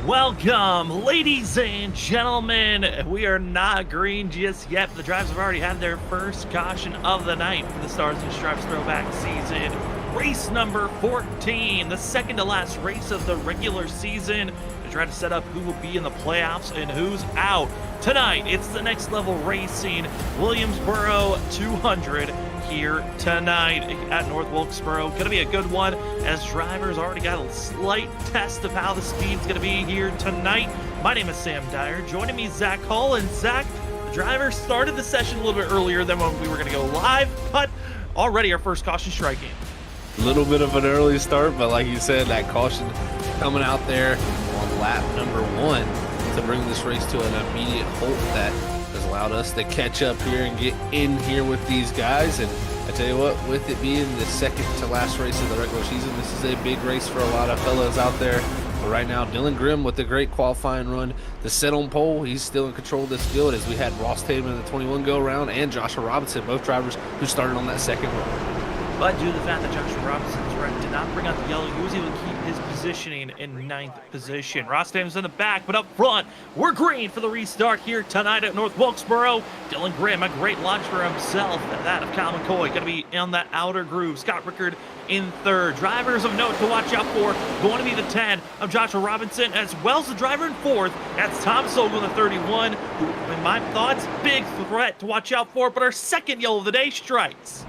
Welcome, ladies and gentlemen. We are not green just yet, but the drivers have already had their first caution of the night for the Stars and Stripes Throwback Season. Race number 14, the second to last race of the regular season, to try to set up who will be in the playoffs and who's out. Tonight, it's the Next Level Racing Williamsboro 200 here tonight at North Wilkesboro. Gonna be a good one, as drivers already got a slight test of how the speed's gonna be here tonight. My name is Sam Dyer. Joining me, Zach Hull. And Zach, the drivers started the session a little bit earlier than when we were gonna go live, but already our first caution striking. A little bit of an early start, but like you said, that caution coming out there on lap number 1 to bring this race to an immediate halt that has allowed us to catch up here and get in here with these guys. And I tell you what, with it being the second to last race of the regular season, this is a big race for a lot of fellas out there. But right now, Dylan Grimm with a great qualifying run to set on pole. He's still in control of this field, as we had Ross Tatum in the 21 go around and Joshua Robinson, both drivers who started on that second run. But due to the fact that Joshua Robinson's wreck did not bring out the yellow, he was able to keep his positioning in 9th position. Ross Tatum's in the back, but up front, we're green for the restart here tonight at North Wilkesboro. Dylan Grimm, a great launch for himself, and that of Kyle McCoy, going to be on that outer groove. Scott Rickard in 3rd. Drivers of note to watch out for, going to be the 10 of Joshua Robinson, as well as the driver in 4th. That's Tom Sogel in the 31, who, in my thoughts, big threat to watch out for, but our second yellow of the day strikes.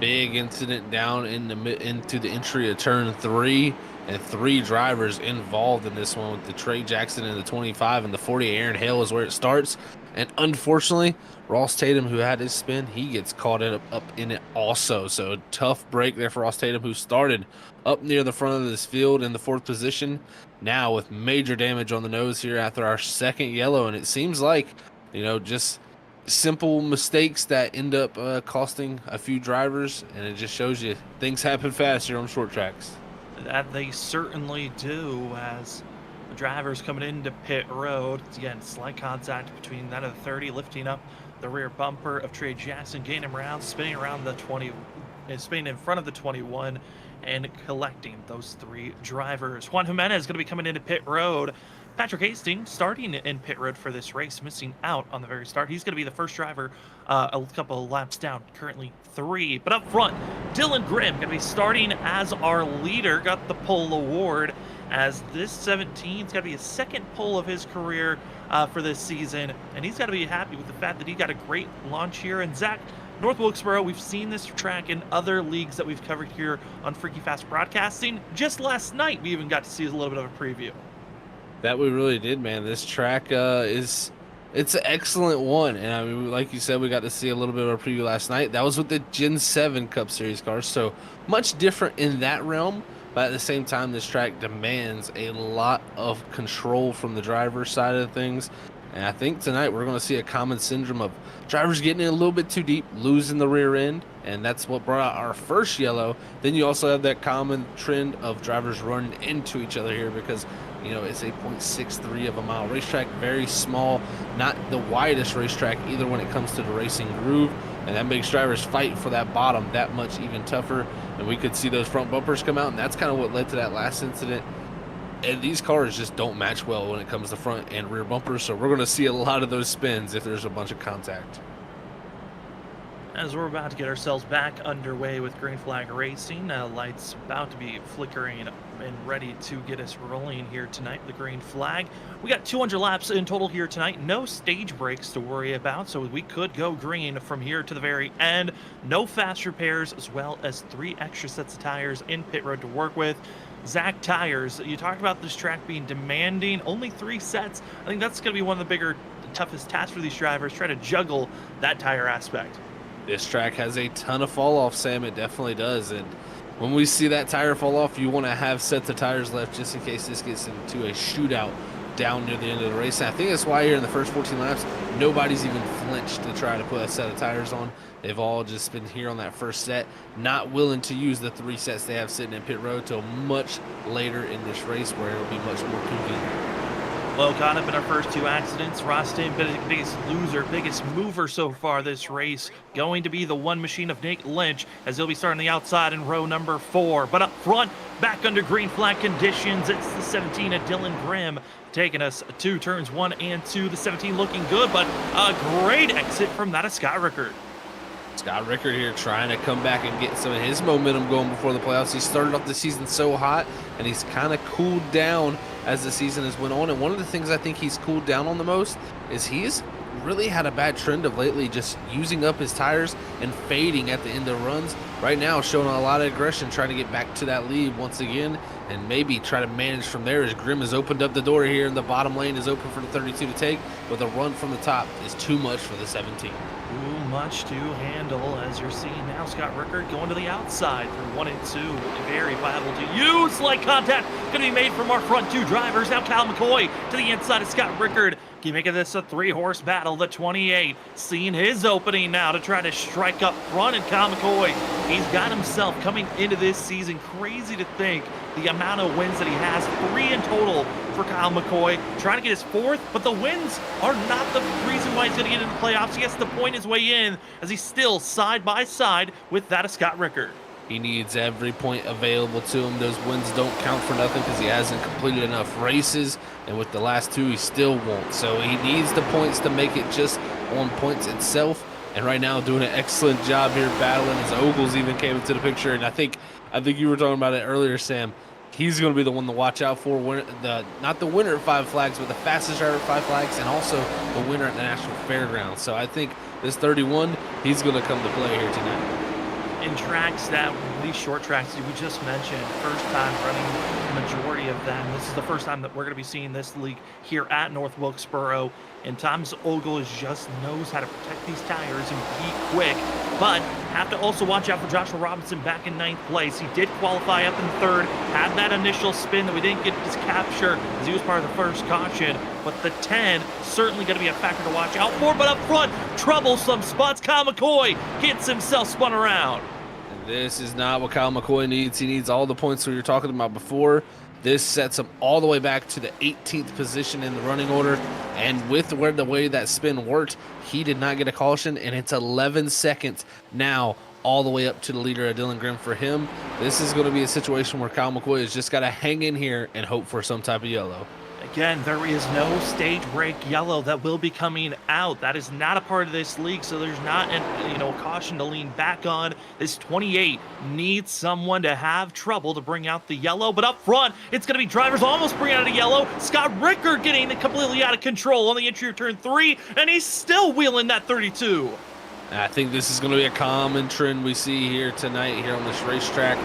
Big incident down into the entry of turn 3, and 3 drivers involved in this one, with the Trey Jackson in the 25 and the 40. Aaron Hale is where it starts, and unfortunately Ross Tatum, who had his spin, he gets caught up in it also. So tough break there for Ross Tatum, who started up near the front of this field in the 4th position, now with major damage on the nose here after our second yellow. And it seems like, just simple mistakes that end up costing a few drivers, and it just shows you things happen fast here on short tracks. That they certainly do, as the drivers coming into pit road. Again, slight contact between that of the 30, lifting up the rear bumper of Trey Jackson, getting him around, spinning around the 20, spinning in front of the 21, and collecting those 3 drivers. Juan Jimenez is going to be coming into pit road. Patrick Hastings starting in pit road for this race, missing out on the very start. He's going to be the first driver a couple of laps down, currently 3. But up front, Dylan Grimm going to be starting as our leader, got the pole award, as this 17's got to be his second pole of his career for this season. And he's got to be happy with the fact that he got a great launch here. And Zach, North Wilkesboro, we've seen this track in other leagues that we've covered here on Freaky Fast Broadcasting. Just last night, we even got to see a little bit of a preview. That we really did, man. This track it's an excellent one, and I mean, like you said, we got to see a little bit of a preview last night. That was with the Gen 7 Cup Series cars, so much different in that realm. But at the same time, this track demands a lot of control from the driver's side of things. And I think tonight we're going to see a common syndrome of drivers getting in a little bit too deep, losing the rear end, and that's what brought out our first yellow. Then you also have that common trend of drivers running into each other here, because it's a 0.63 of a mile racetrack, very small, not the widest racetrack either when it comes to the racing groove, and that makes drivers fight for that bottom that much even tougher. And we could see those front bumpers come out, and that's kind of what led to that last incident. And these cars just don't match well when it comes to front and rear bumpers, so we're going to see a lot of those spins if there's a bunch of contact. As we're about to get ourselves back underway with green flag racing, lights about to be flickering and ready to get us rolling here tonight with the green flag. We got 200 laps in total here tonight. No stage breaks to worry about, so we could go green from here to the very end. No fast repairs, as well as 3 extra sets of tires in pit road to work with. Zach, tires, you talked about this track being demanding, only 3 sets. I think that's going to be one of the bigger, toughest tasks for these drivers, try to juggle that tire aspect. This track has a ton of fall off, Sam. It definitely does. And when we see that tire fall off, you want to have sets of tires left just in case this gets into a shootout down near the end of the race. And I think that's why here in the first 14 laps, nobody's even flinched to try to put a set of tires on. They've all just been here on that first set, not willing to use the 3 sets they have sitting in pit road till much later in this race, where it'll be much more convenient. Well, caught up in our first two accidents. Rostin, biggest loser, biggest mover so far this race, going to be the one machine of Nate Lynch, as he'll be starting the outside in row number 4. But up front, back under green flag conditions, it's the 17 of Dylan Grimm, taking us to turns 1 and 2. The 17 looking good, but a great exit from that of Scott Rickard. Scott Rickard here trying to come back and get some of his momentum going before the playoffs. He started off the season so hot, and he's kind of cooled down as the season has went on. And one of the things I think he's cooled down on the most is he's really had a bad trend of lately, just using up his tires and fading at the end of runs. Right now, showing a lot of aggression, trying to get back to that lead once again, and maybe try to manage from there as Grimm has opened up the door here, and the bottom lane is open for the 32 to take, but the run from the top is too much for the 17. Too much to handle, as you're seeing now. Scott Rickard going to the outside through 1 and 2. Very viable to use. Slight contact going to be made from our front two drivers. Now Kyle McCoy to the inside of Scott Rickard. Keep making this a 3-horse battle. The 28 seeing his opening now to try to strike up front, and Kyle McCoy, he's got himself coming into this season. Crazy to think the amount of wins that he has. 3 in total for Kyle McCoy, trying to get his 4th, but the wins are not the reason why he's going to get into the playoffs. He has to point his way in, as he's still side by side with that of Scott Rickard. He needs every point available to him. Those wins don't count for nothing because he hasn't completed enough races, and with the last 2 he still won't. So he needs the points to make it just on points itself, and right now doing an excellent job here battling, as Ogles even came into the picture. And I think you were talking about it earlier, Sam. He's going to be the one to watch out for. Not the winner at 5 flags, but the fastest driver at 5 flags, and also the winner at the National Fairgrounds. So I think this 31, he's going to come to play here tonight. In tracks these short tracks we just mentioned, first time running the majority of them. This is the first time that we're going to be seeing this league here at North Wilkesboro. And Thomas Ogles just knows how to protect these tires and be quick, but have to also watch out for Joshua Robinson back in 9th place. He did qualify up in 3rd, had that initial spin that we didn't get his capture as he was part of the first caution, but the 10 certainly going to be a factor to watch out for. But up front, troublesome spots. Kyle McCoy gets himself spun around. This is not what Kyle McCoy needs. He needs all the points we were talking about before. This sets him all the way back to the 18th position in the running order. And with the way that spin worked, he did not get a caution, and it's 11 seconds now all the way up to the leader of Dylan Grimm for him. This is going to be a situation where Kyle McCoy has just got to hang in here and hope for some type of yellow. Again, there is no stage break yellow that will be coming out. That is not a part of this league, so there's not a caution to lean back on. This 28 needs someone to have trouble to bring out the yellow, but up front, it's going to be drivers almost bringing out a yellow. Scott Rickard getting it completely out of control on the entry of turn 3, and he's still wheeling that 32. I think this is going to be a common trend we see here tonight here on this racetrack.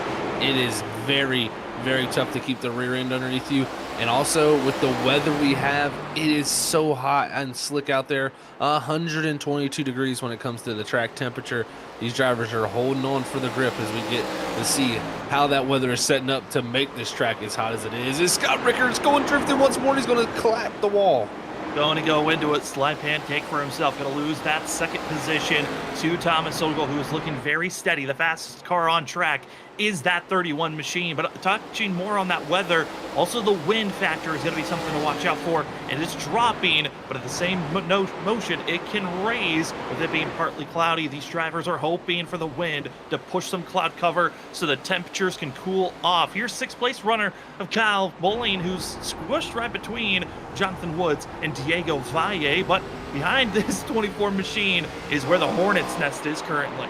It is very, very tough to keep the rear end underneath you. And also with the weather we have, it is so hot and slick out there. 122 degrees when it comes to the track temperature. These drivers are holding on for the grip as we get to see how that weather is setting up to make this track as hot as it is. Is Scott Rickard's going drifting once more? He's going to clap the wall. Going to go into it, slide pancake for himself. Going to lose that 2nd position to Thomas Ogle, who is looking very steady. The fastest car on track is that 31 machine. But touching more on that weather, also the wind factor is going to be something to watch out for. And it's dropping, but at the same motion, it can raise with it being partly cloudy. These drivers are hoping for the wind to push some cloud cover so the temperatures can cool off. Here's 6th place runner of Kyle Bowling, who's squished right between Jonathan Woods and Diego Valle. But behind this 24 machine is where the Hornet's Nest is currently.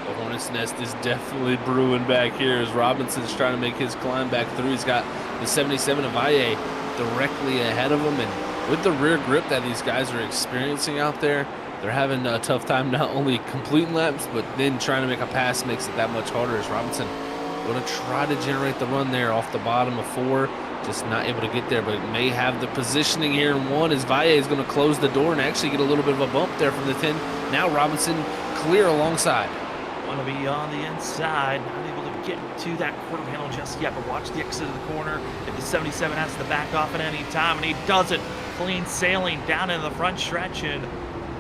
The Hornet's Nest is definitely brewing back here as Robinson's trying to make his climb back through. He's got the 77 of Valle directly ahead of him, and with the rear grip that these guys are experiencing out there, they're having a tough time not only completing laps, but then trying to make a pass makes it that much harder as Robinson going to try to generate the run there off the bottom of 4. Just not able to get there, but may have the positioning here in 1 as Valle is going to close the door and actually get a little bit of a bump there from the 10. Now Robinson clear alongside. Want to be on the inside, not able to get to that quarter panel just yet, but watch the exit of the corner. If the 77 has to back off at any time, and he does it. Clean sailing down in the front stretch, and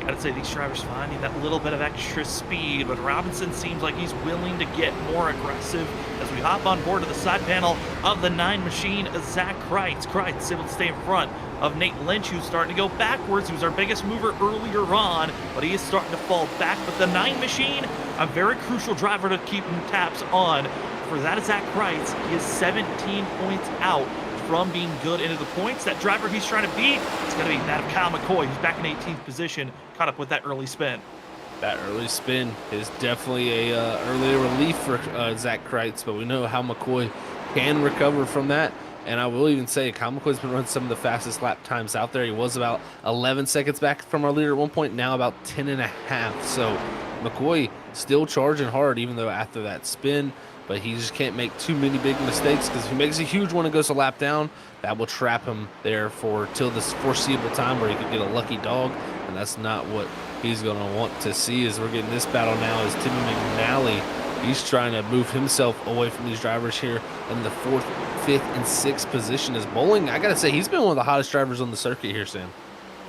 got I'd say these drivers finding that little bit of extra speed, but Robinson seems like he's willing to get more aggressive as we hop on board to the side panel of the 9 machine, Zach Kreitz. Kreitz able to stay in front of Nate Lynch, who's starting to go backwards. He was our biggest mover earlier on, but he is starting to fall back. But the 9 machine, a very crucial driver to keep tabs on. For that is Zach Kreitz. He is 17 points out from being good into the points. That driver he's trying to beat is going to be that of Kyle McCoy, who's back in 18th position, caught up with that early spin. That early spin is definitely a early relief for Zach Kreitz, but we know how McCoy can recover from that. And I will even say Kyle McCoy's been running some of the fastest lap times out there. He was about 11 seconds back from our leader at one point, now about 10 and a half. So McCoy still charging hard, even though after that spin, but he just can't make too many big mistakes, because if he makes a huge one and goes a lap down, that will trap him there for till this foreseeable time where he could get a lucky dog, and that's not what he's going to want to see. As we're getting this battle now is Timmy McNally. He's trying to move himself away from these drivers here in the 4th, 5th, and 6th position. As Bowling, I got to say, he's been one of the hottest drivers on the circuit here, Sam.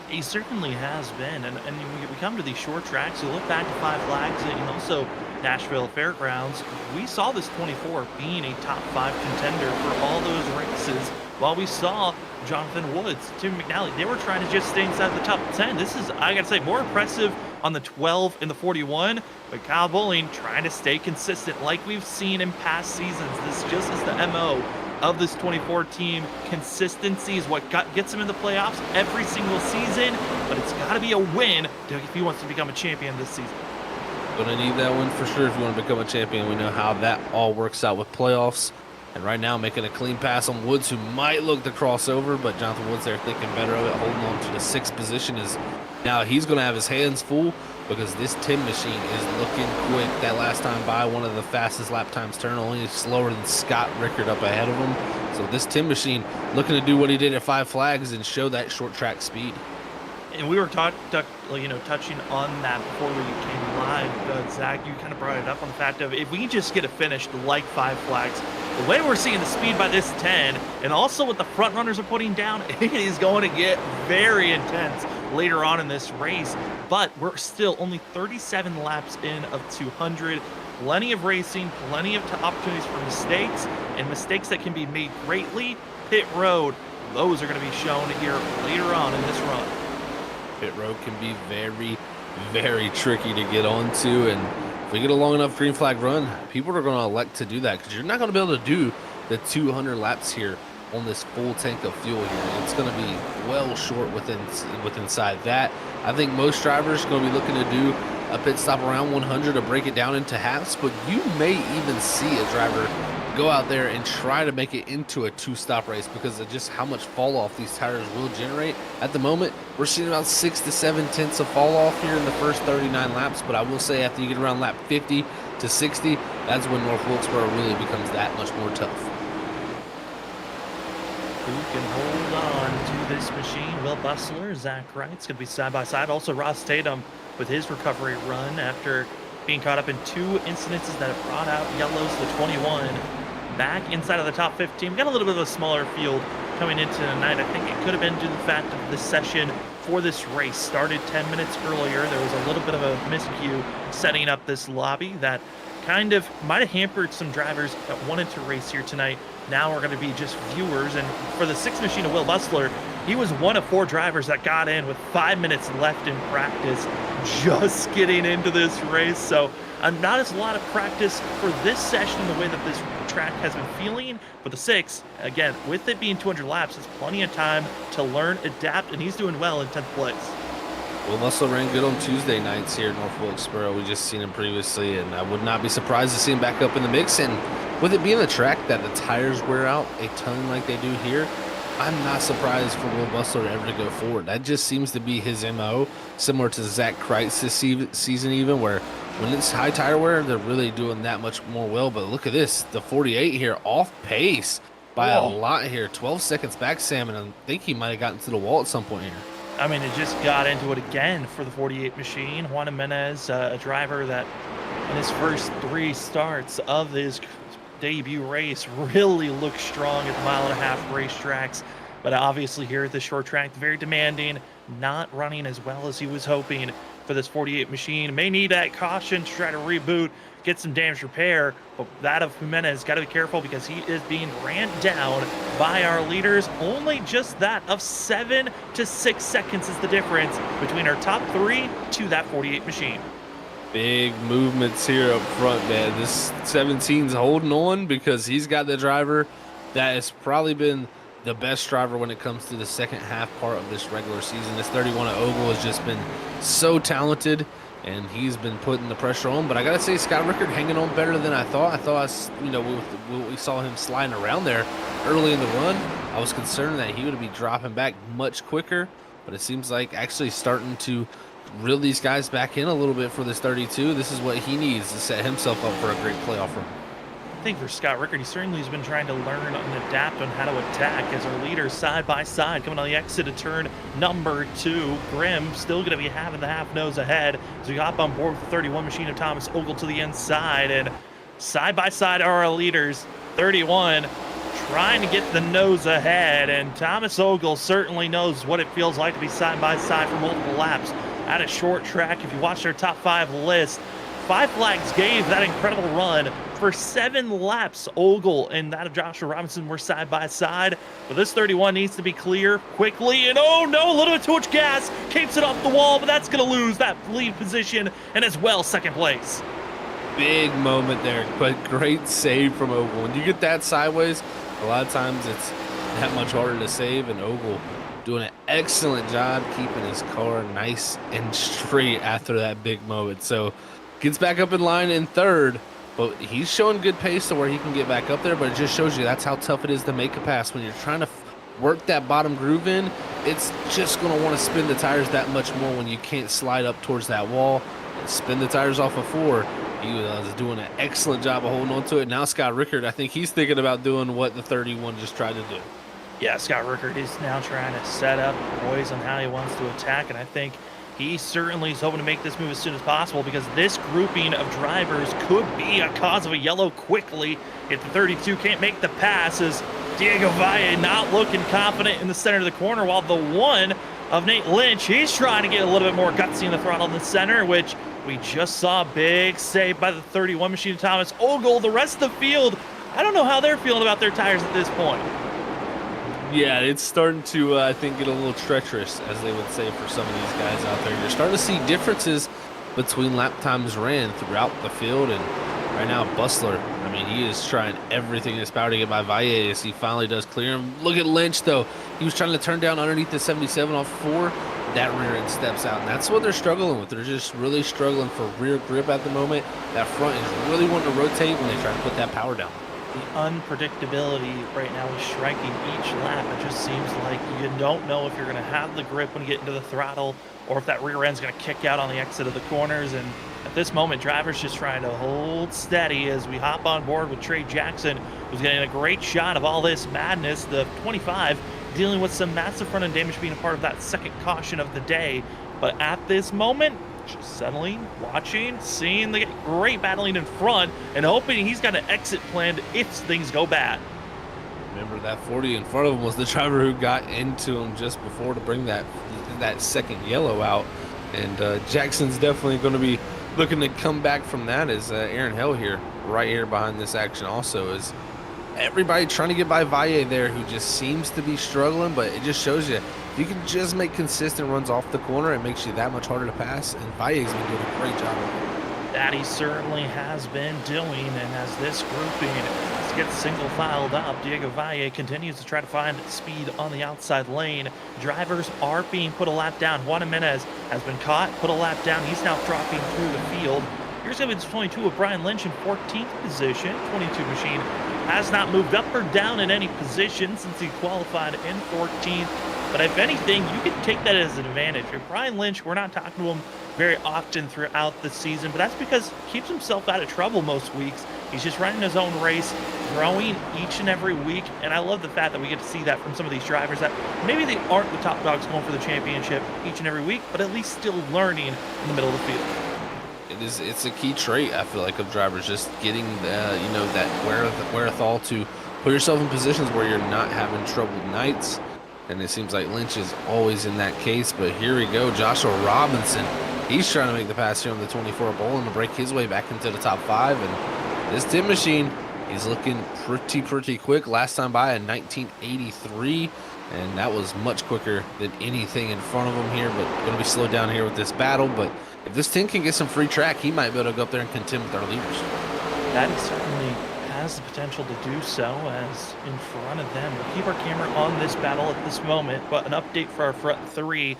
He certainly has been, and we come to these short tracks, you look back to Five Flags and also Nashville Fairgrounds, we saw this 24 being a top 5 contender for all those races, while we saw Jonathan Woods, Tim McNally, they were trying to just stay inside the top 10. This is, I gotta say, more impressive on the 12 and the 41, but Kyle Bowling trying to stay consistent like we've seen in past seasons. This just is the MO of this 24 team. Consistency is what gets him in the playoffs every single season, but it's got to be a win if he wants to become a champion this season. Gonna need that one for sure if you want to become a champion. We know how that all works out with playoffs. And right now making a clean pass on Woods, who might look to cross over, but Jonathan Woods there thinking better of it, holding on to the 6th position. Is now he's going to have his hands full, because this Tim machine is looking quick. That last time by, one of the fastest lap times turn, only slower than Scott Rickard up ahead of him. So this Tim machine looking to do what he did at Five Flags and show that short track speed. And we were touching on that before we came live. Zach, you kind of brought it up on the fact of if we just get it finished like Five Flags, the way we're seeing the speed by this 10, and also what the front runners are putting down, it is going to get very intense later on in this race. But we're still only 37 laps in of 200. Plenty of racing, plenty of opportunities for mistakes, and mistakes that can be made greatly. Pit road, those are going to be shown here later on in this run. Pit road can be very, very tricky to get onto, and if we get a long enough green flag run, people are going to elect to do that, because you're not going to be able to do the 200 laps here on this full tank of fuel here. It's going to be well short within inside that. I think most drivers are going to be looking to do a pit stop around 100 to break it down into halves, but you may even see a driver go out there and try to make it into a 2-stop race because of just how much fall off these tires will generate. At the moment, we're seeing about 6 to 7 tenths of fall off here in the first 39 laps, but I will say after you get around lap 50 to 60, that's when North Wilkesboro really becomes that much more tough. Who can hold on to this machine? Will Bustler, Zach Wright's going to be side by side. Also Ross Tatum with his recovery run after being caught up in 2 incidences that have brought out yellows to 21. Back inside of the top 15. We got a little bit of a smaller field coming into tonight. I think it could have been due to the fact that this session for this race started 10 minutes earlier. There was a little bit of a miscue setting up this lobby that kind of might have hampered some drivers that wanted to race here tonight. Now we're going to be just viewers. And for the 6th machine of Will Bustler, he was one of 4 drivers that got in with 5 minutes left in practice, just getting into this race. So not as a lot of practice for this session the way that this track has been feeling, but the 6, again, with it being 200 laps, it's plenty of time to learn, adapt, and he's doing well in 10th place. Will Bustler ran good on Tuesday nights here at North Wilkesboro. We just seen him previously, and I would not be surprised to see him back up in the mix. And with it being a track that the tires wear out a ton like they do here, I'm not surprised for Will Bustler ever to go forward. That just seems to be his MO, similar to Zach Kreitz this season even, where when it's high tire wear, they're really doing that much more well. But look at this, the 48 here off pace by a lot here. 12 seconds back, Sam, and I think he might have gotten to the wall at some point here. I mean, it just got into it again for the 48 machine. Juan Jimenez, a driver that in his first 3 starts of his debut race really looked strong at the 1.5 mile racetracks, but obviously here at the short track, very demanding, not running as well as he was hoping. for this 48 machine. May need that caution to try to reboot, get some damage repair, but that of Jimenez got to be careful because he is being ran down by our leaders. Only just that of 7 to 6 seconds is the difference between our top 3 to that 48 machine. Big movements here up front, man. This 17's holding on because he's got the driver that has probably been the best driver when it comes to the second half part of this regular season. This 31 at Ogle has just been so talented, and he's been putting the pressure on. But I gotta say, Scott Rickard hanging on better than I thought. We saw him sliding around there early in the run. I was concerned that he would be dropping back much quicker, but it seems like actually starting to reel these guys back in a little bit for this 32. This is what he needs to set himself up for a great playoff run. I think for Scott Rickard, he certainly has been trying to learn and adapt on how to attack as our leaders side by side coming on the exit of turn number 2. Grimm still going to be having the half nose ahead as we hop on board with the 31 machine of Thomas Ogle to the inside, and side by side are our leaders. 31 trying to get the nose ahead, and Thomas Ogle certainly knows what it feels like to be side by side for multiple laps at a short track. If you watch their top 5 list, 5 Flags gave that incredible run. For 7 laps, Ogle and that of Joshua Robinson were side by side. But this 31 needs to be clear quickly. And oh no, a little bit too much gas. Keeps it off the wall, but that's going to lose that lead position and as well second place. Big moment there, but great save from Ogle. When you get that sideways, a lot of times it's that much harder to save. And Ogle doing an excellent job keeping his car nice and straight after that big moment. So gets back up in line in third. But he's showing good pace to where he can get back up there, but it just shows you that's how tough it is to make a pass. When you're trying to work that bottom groove in, it's just going to want to spin the tires that much more when you can't slide up towards that wall and spin the tires off of 4. He was doing an excellent job of holding on to it. Now Scott Rickard, I think he's thinking about doing what the 31 just tried to do. Yeah, Scott Rickard is now trying to set up poise on how he wants to attack, and I think he certainly is hoping to make this move as soon as possible because this grouping of drivers could be a cause of a yellow quickly if the 32 can't make the passes. Diego Valle not looking confident in the center of the corner, while the 1 of Nate Lynch, he's trying to get a little bit more gutsy in the throttle in the center, which we just saw a big save by the 31 machine of Thomas Ogle. The rest of the field, I don't know how they're feeling about their tires at this point. Yeah, it's starting to, I think, get a little treacherous, as they would say, for some of these guys out there. You're starting to see differences between lap times ran throughout the field, and right now, Bustler, I mean, he is trying everything in his power to get by Valle as he finally does clear him. Look at Lynch, though. He was trying to turn down underneath the 77 off 4. That rear end steps out, and that's what they're struggling with. They're just really struggling for rear grip at the moment. That front is really wanting to rotate when they try to put that power down. The unpredictability right now is striking each lap. It just seems like you don't know if you're going to have the grip when you get into the throttle or if that rear end's going to kick out on the exit of the corners. And at this moment, drivers just trying to hold steady as we hop on board with Trey Jackson, who's getting a great shot of all this madness. The 25 dealing with some massive front end damage, being a part of that second caution of the day. But at this moment, just settling, watching, seeing the great battling in front, and hoping he's got an exit planned if things go bad. Remember, that 40 in front of him was the driver who got into him just before to bring that second yellow out. And Jackson's definitely going to be looking to come back from that as Aaron Hill here, right here behind this action also, is everybody trying to get by Valle there, who just seems to be struggling, but it just shows you if you can just make consistent runs off the corner, it makes you that much harder to pass, and Valle's been doing a great job of it. That he certainly has been doing, and as this grouping gets single filed up, Diego Valle continues to try to find speed on the outside lane. Drivers are being put a lap down. Juan Jimenez has been caught, put a lap down. He's now dropping through the field. Here's going to be the 22 of Brian Lynch in 14th position. 22 machine has not moved up or down in any position since he qualified in 14th. But if anything, you can take that as an advantage. If Brian Lynch, we're not talking to him very often throughout the season, but that's because he keeps himself out of trouble most weeks. He's just running his own race, growing each and every week, and I love the fact that we get to see that from some of these drivers that maybe they aren't the top dogs going for the championship each and every week, but at least still learning in the middle of the field. It's a key trait, I feel like, of drivers, just getting that wherewithal to put yourself in positions where you're not having troubled nights. And it seems like Lynch is always in that case, but here we go. Joshua Robinson, He's trying to make the pass here on the 24 Bowling to break his way back into the top 5. And this Tim Machine, he's looking pretty quick. Last time by in 1983, and that was much quicker than anything in front of him here, but going to be slowed down here with this battle. But if this Tim can get some free track, he might be able to go up there and contend with our leaders. That he certainly has the potential to do so, as in front of them. We'll keep our camera on this battle at this moment, but an update for our front 3.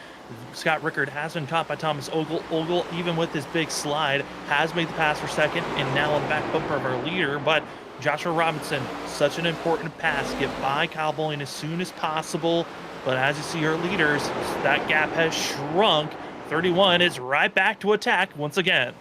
Scott Rickard has been caught by Thomas Ogle. Ogle, even with his big slide, has made the pass for second and now on the back bumper of our leader. But Joshua Robinson, such an important pass. Get by Kyle Bowling as soon as possible. But as you see our leaders, that gap has shrunk. 31 is right back to attack once again.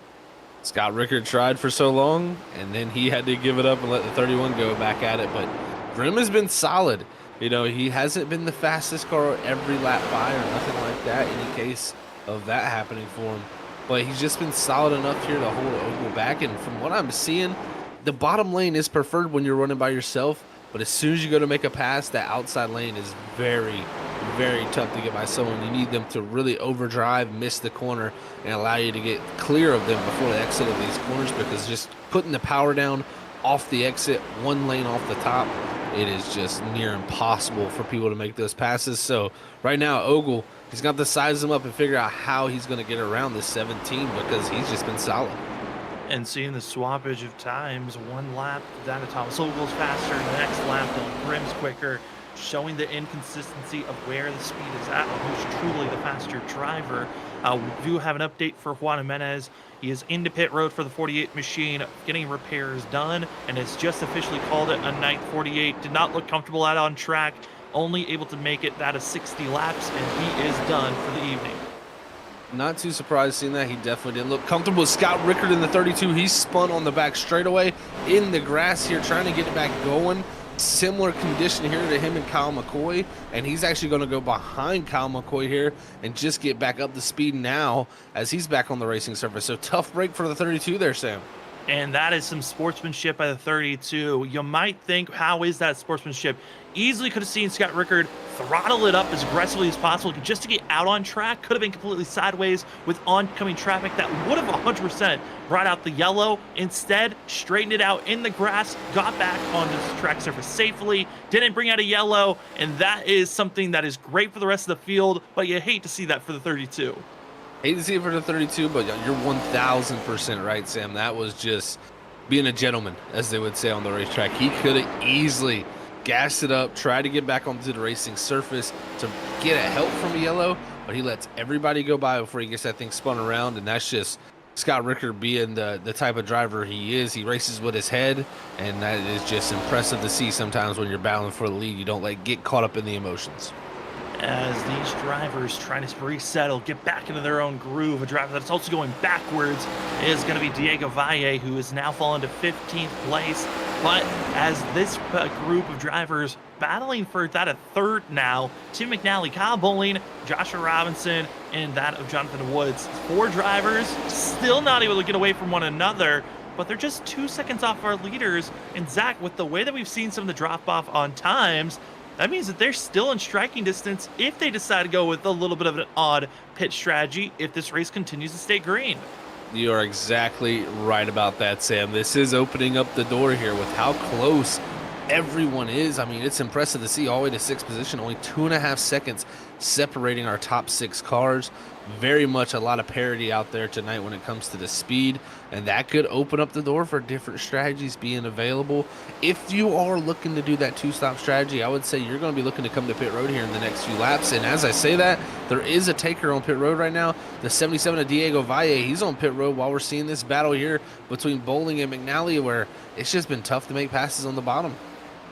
Scott Rickard tried for so long, and then he had to give it up and let the 31 go back at it. But Grim has been solid. You know, he hasn't been the fastest car every lap by or nothing like that in the case of that happening for him. But he's just been solid enough here to hold Ogle back. And from what I'm seeing, the bottom lane is preferred when you're running by yourself. But as soon as you go to make a pass, that outside lane is very tough to get by someone. You need them to really overdrive, miss the corner, and allow you to get clear of them before the exit of these corners, because just putting the power down off the exit, one lane off the top, it is just near impossible for people to make those passes. So right now, Ogle, he's got to size him up and figure out how he's going to get around this 17, because he's just been solid. And seeing the swappage of times, one lap down to Thomas Ogle's faster, the next lap Dylan Grimm's quicker, showing the inconsistency of where the speed is at and who's truly the faster driver. We do have an update for Juan Jimenez. He is into pit road for the 48 machine, getting repairs done, and has just officially called it a night 48. Did not look comfortable out on track, only able to make it that of 60 laps, and he is done for the evening. Not too surprised seeing that. He definitely didn't look comfortable. Scott Rickard in the 32, he spun on the back straightaway in the grass here, trying to get it back going. Similar condition here to him and Kyle McCoy, and he's actually going to go behind Kyle McCoy here and just get back up to speed now as he's back on the racing surface. So tough break for the 32 there, Sam. And that is some sportsmanship by the 32. You might think, how is that sportsmanship? Easily could have seen Scott Rickard throttle it up as aggressively as possible just to get out on track. Could have been completely sideways with oncoming traffic that would have 100% brought out the yellow. Instead, straightened it out in the grass, got back on the track surface safely, didn't bring out a yellow, and that is something that is great for the rest of the field, but you hate to see that for the 32. Hate to see it for the 32, but you're 1,000% right, Sam. That was just being a gentleman, as they would say on the racetrack. He could have easily gassed it up, tried to get back onto the racing surface to get a help from a yellow, but he lets everybody go by before he gets that thing spun around, and that's just Scott Rickard being the type of driver he is. He races with his head, and that is just impressive to see sometimes when you're battling for the lead. You don't get caught up in the emotions. As these drivers trying to resettle, get back into their own groove. A driver that's also going backwards is going to be Diego Valle, who has now fallen to 15th place. But as this group of drivers battling for that a third now, Tim McNally, Kyle Bowling, Joshua Robinson, and that of Jonathan Woods. 4 drivers still not able to get away from one another, but they're just 2 seconds off our leaders. And Zach, with the way that we've seen some of the drop off on times, that means that they're still in striking distance if they decide to go with a little bit of an odd pit strategy if this race continues to stay green. You are exactly right about that, Sam. This is opening up the door here with how close everyone is. I mean, it's impressive to see all the way to 6th position, only 2.5 seconds separating our top 6 cars. Very much a lot of parity out there tonight when it comes to the speed, and that could open up the door for different strategies being available. If you are looking to do that 2-stop strategy, I would say you're going to be looking to come to pit road here in the next few laps. And as I say that, there is a taker on pit road right now. The 77 of Diego Valle, he's on pit road while we're seeing this battle here between Bowling and McNally, where it's just been tough to make passes on the bottom.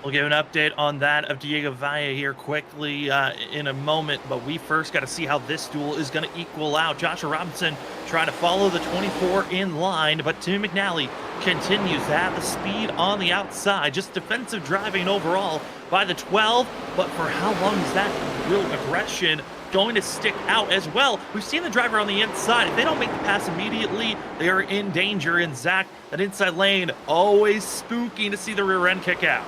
We'll give an update on that of Diego Valle here quickly in a moment, but we first got to see how this duel is going to equal out. Joshua Robinson trying to follow the 24 in line, but Tim McNally continues to have the speed on the outside. Just defensive driving overall by the 12, but for how long is that real aggression going to stick out as well? We've seen the driver on the inside. If they don't make the pass immediately, they are in danger. And Zach, that inside lane, always spooky to see the rear end kick out.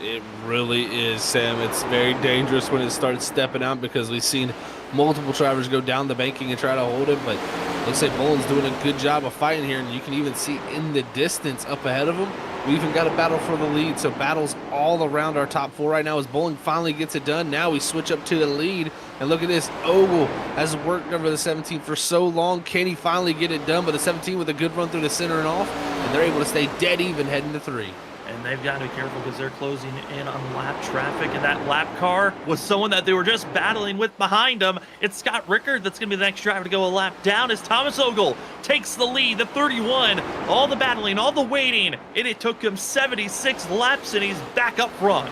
It really is, Sam. It's very dangerous when it starts stepping out, because we've seen multiple drivers go down the banking and try to hold it, but Looks like Bolin's doing a good job of fighting here, and you can even see in the distance up ahead of him, we even got a battle for the lead. So battles all around our top 4 right now as Bolin finally gets it done. Now we switch up to the lead, and look at this. Ogle has worked over the 17 for so long. Can he finally get it done? But the 17 with a good run through the center and off, and they're able to stay dead even heading to 3. And they've got to be careful because they're closing in on lap traffic, and that lap car was someone that they were just battling with behind them. It's Scott Rickard that's going to be the next driver to go a lap down as Thomas Ogle takes the lead, the 31. All the battling, all the waiting, and it took him 76 laps, and he's back up front.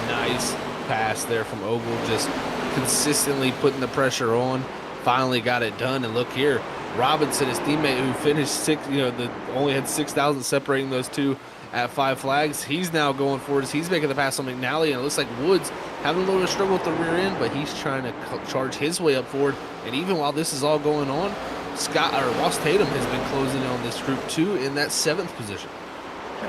Nice pass there from Ogle, just consistently putting the pressure on. Finally got it done, and look here. Robinson, his teammate who finished 6, only had 6,000 separating those two at 5 flags. He's now going forward as he's making the pass on McNally, and it looks like Woods having a little bit of struggle with the rear end, but he's trying to charge his way up forward. And even while this is all going on, Ross Tatum has been closing in on this group too in that 7th position.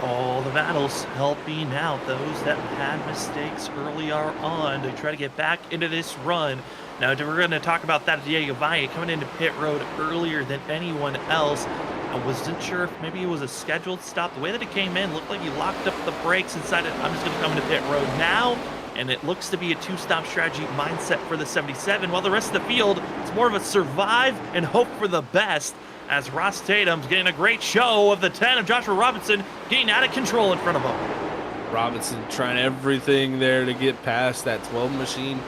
All the battles helping out those that had mistakes earlier on to try to get back into this run. Now, we're going to talk about that Diego Valle coming into pit road earlier than anyone else. I wasn't sure if maybe it was a scheduled stop. The way that it came in looked like he locked up the brakes and decided, I'm just going to come into pit road now. And it looks to be a 2-stop strategy mindset for the 77, while the rest of the field, it's more of a survive and hope for the best, as Ross Tatum's getting a great show of the 10 of Joshua Robinson getting out of control in front of him. Robinson trying everything there to get past that 12 machine.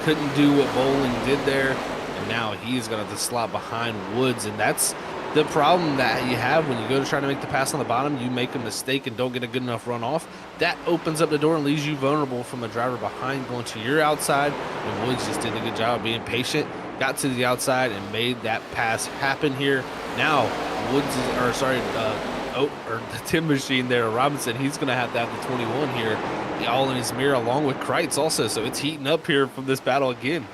Couldn't do what Bolin did there, and now he's going to have to slot behind Woods, and that's the problem that you have when you go to try to make the pass on the bottom. You make a mistake and don't get a good enough run off. That opens up the door and leaves you vulnerable from a driver behind going to your outside, and Woods just did a good job of being patient, got to the outside and made that pass happen here. Now Woods is, the 10 machine there, Robinson, he's going to have the 21 here, all in his mirror along with Kreitz also, so it's heating up here from this battle again.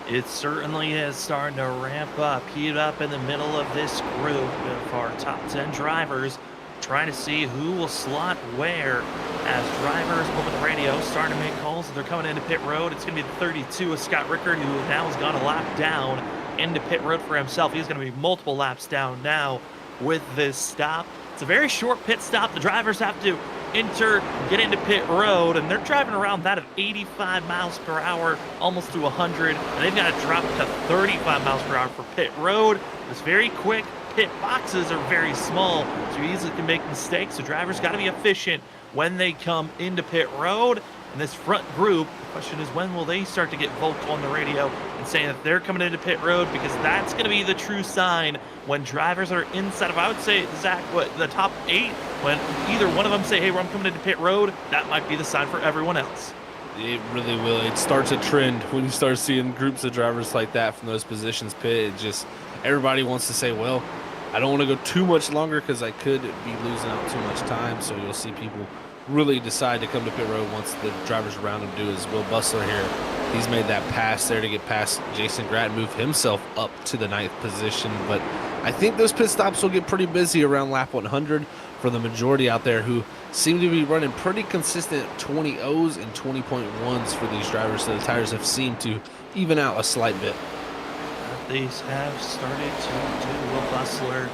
It certainly is starting to ramp up, heat up in the middle of this group of our top 10 drivers, trying to see who will slot where as drivers over the radio starting to make calls. They're coming into pit road. It's going to be the 32 of Scott Rickard, who now has gone a lap down into pit road for himself. He's going to be multiple laps down now with this stop. It's a very short pit stop. The drivers have to get into pit road, and they're driving around that at 85 miles per hour, almost to 100, and they've got to drop to 35 miles per hour for pit road. It's very quick. Pit boxes are very small, so you easily can make mistakes. So drivers got to be efficient when they come into pit road. And this front group, the question is, when will they start to get vocal on the radio and saying that they're coming into pit road? Because that's going to be the true sign when drivers are inside of, I would say, Zach, the top 8, when either one of them say, hey, I'm coming into pit road, that might be the sign for everyone else. It really will. It starts a trend when you start seeing groups of drivers like that from those positions pit. It just, everybody wants to say, well, I don't want to go too much longer because I could be losing out too much time. So you'll see people really decide to come to pit road once the drivers around him do. As Will Bustler here, he's made that pass there to get past Jason Gratt, move himself up to the 9th position. But I think those pit stops will get pretty busy around lap 100 for the majority out there, who seem to be running pretty consistent 20.0s and 20.1s for these drivers. So the tires have seemed to even out a slight bit. These have started to do. Will Bustler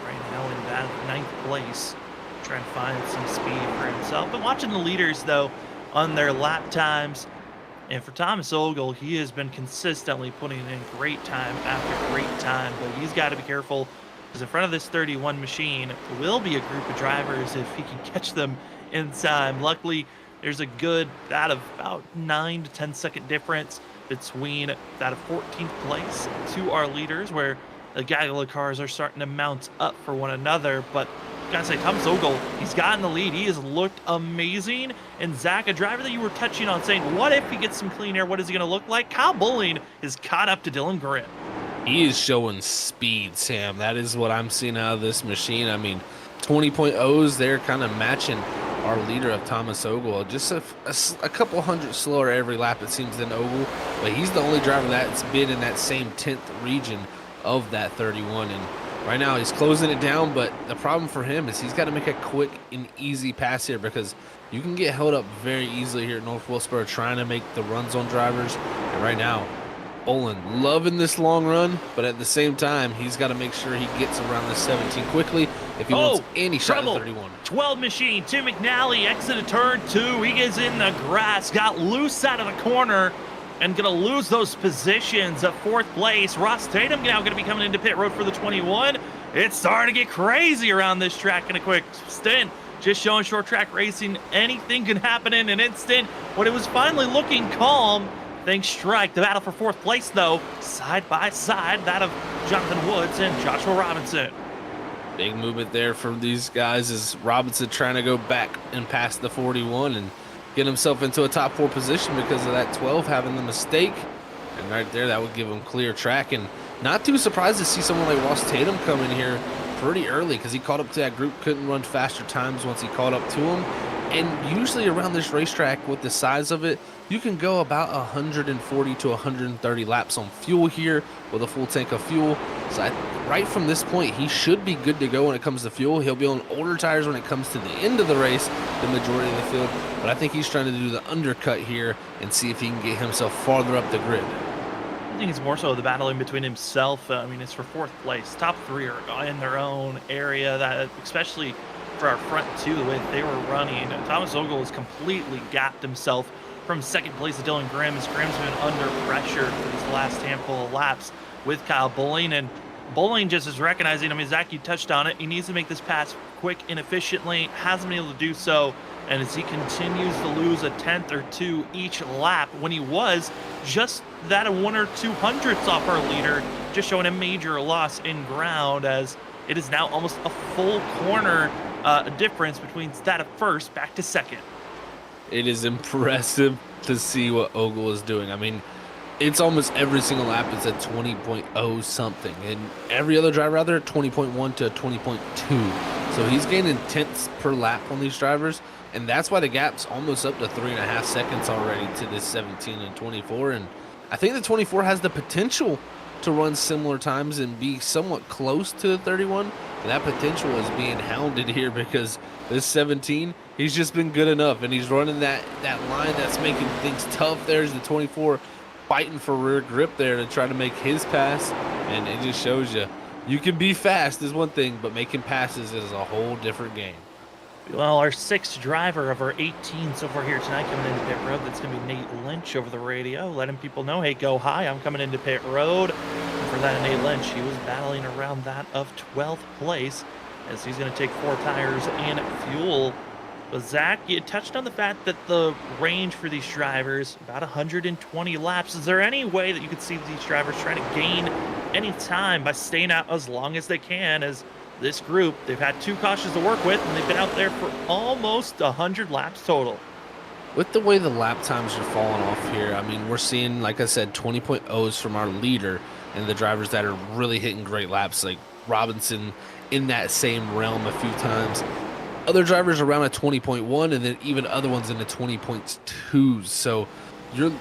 right now in that 9th place, trying to find some speed for himself. But watching the leaders, though, on their lap times, and for Thomas Ogle, he has been consistently putting in great time after great time, but he's got to be careful, because in front of this 31 machine will be a group of drivers if he can catch them in time. Luckily, there's a good, of about 9 to 10 second difference between that of 14th place to our leaders, where the gaggle of cars are starting to mount up for one another. But gotta say, Thomas Ogle, he's gotten the lead. He has looked amazing. And Zach, a driver that you were touching on, saying, what if he gets some clean air? What is he going to look like? Kyle Bowling has caught up to Dylan Grant. He is showing speed, Sam. That is what I'm seeing out of this machine. I mean, 20.0s, they're kind of matching our leader of Thomas Ogle. Just a couple hundred slower every lap, it seems, than Ogle. But he's the only driver that's been in that same 10th region of that 31. And right now he's closing it down, but the problem for him is he's got to make a quick and easy pass here, because you can get held up very easily here at North Wilkesboro trying to make the runs on drivers. And right now, Olin loving this long run, but at the same time, he's got to make sure he gets around the 17 quickly if he wants any shot at 31. 12 machine to McNally, exited turn 2. He gets in the grass, got loose out of the corner, and going to lose those positions of 4th place. Ross Tatum now going to be coming into pit road for the 21. It's starting to get crazy around this track in a quick stint. Just showing short track racing, anything can happen in an instant. When it was finally looking calm, things strike. The battle for 4th place, though, side by side, that of Jonathan Woods and Joshua Robinson. Big movement there from these guys as Robinson trying to go back and past the 41 and get himself into a top 4 position because of that 12 having the mistake. And right there, that would give him clear track. And not too surprised to see someone like Ross Tatum come in here pretty early because he caught up to that group, couldn't run faster times once he caught up to him. And usually around this racetrack with the size of it, you can go about 140 to 130 laps on fuel here with a full tank of fuel. So right from this point, he should be good to go when it comes to fuel. He'll be on older tires when it comes to the end of the race, the majority of the field. But I think he's trying to do the undercut here and see if he can get himself farther up the grid. I think it's more so the battle in between himself. I mean, it's for 4th place. Top 3 are in their own area, that especially for our front 2, the way they were running. Thomas Ogle has completely gapped himself from 2nd place to Dylan Grimm, as Grimm's been under pressure for this last handful of laps with Kyle Bowling. And Bowling just is recognizing, I mean, Zach, you touched on it, he needs to make this pass quick and efficiently, hasn't been able to do so. And as he continues to lose a 10th or 2 each lap, when he was just that 1 or 2 hundredths off our leader, just showing a major loss in ground, as it is now almost a full corner difference between that of 1st back to 2nd. It is impressive to see what Ogle is doing. I mean, it's almost every single lap is at 20.0 something, and every other driver out there 20.1 to 20.2. So he's gaining tenths per lap on these drivers, and that's why the gap's almost up to 3.5 seconds already to this 17 and 24. And I think the 24 has the potential to run similar times and be somewhat close to the 31. And that potential is being hounded here because this 17, he's just been good enough, and he's running that line that's making things tough. There's the 24 fighting for rear grip there to try to make his pass, and it just shows you can be fast is one thing, but making passes is a whole different game. Well, our 6th driver of our 18 so far here tonight coming into pit road, that's going to be Nate Lynch over the radio, letting people know, hey, go high, I'm coming into pit road. And for that, Nate Lynch, he was battling around that of 12th place, as he's going to take 4 tires and fuel. But Zach, you touched on the fact that the range for these drivers, about 120 laps. Is there any way that you could see these drivers trying to gain any time by staying out as long as they can, as this group, they've had 2 cautions to work with, and they've been out there for almost 100 laps total. With the way the lap times are falling off here, I mean, we're seeing, like I said, 20.0s from our leader and the drivers that are really hitting great laps, like Robinson in that same realm a few times. Other drivers around a 20.1, and then even other ones in the 20.2s. So you're,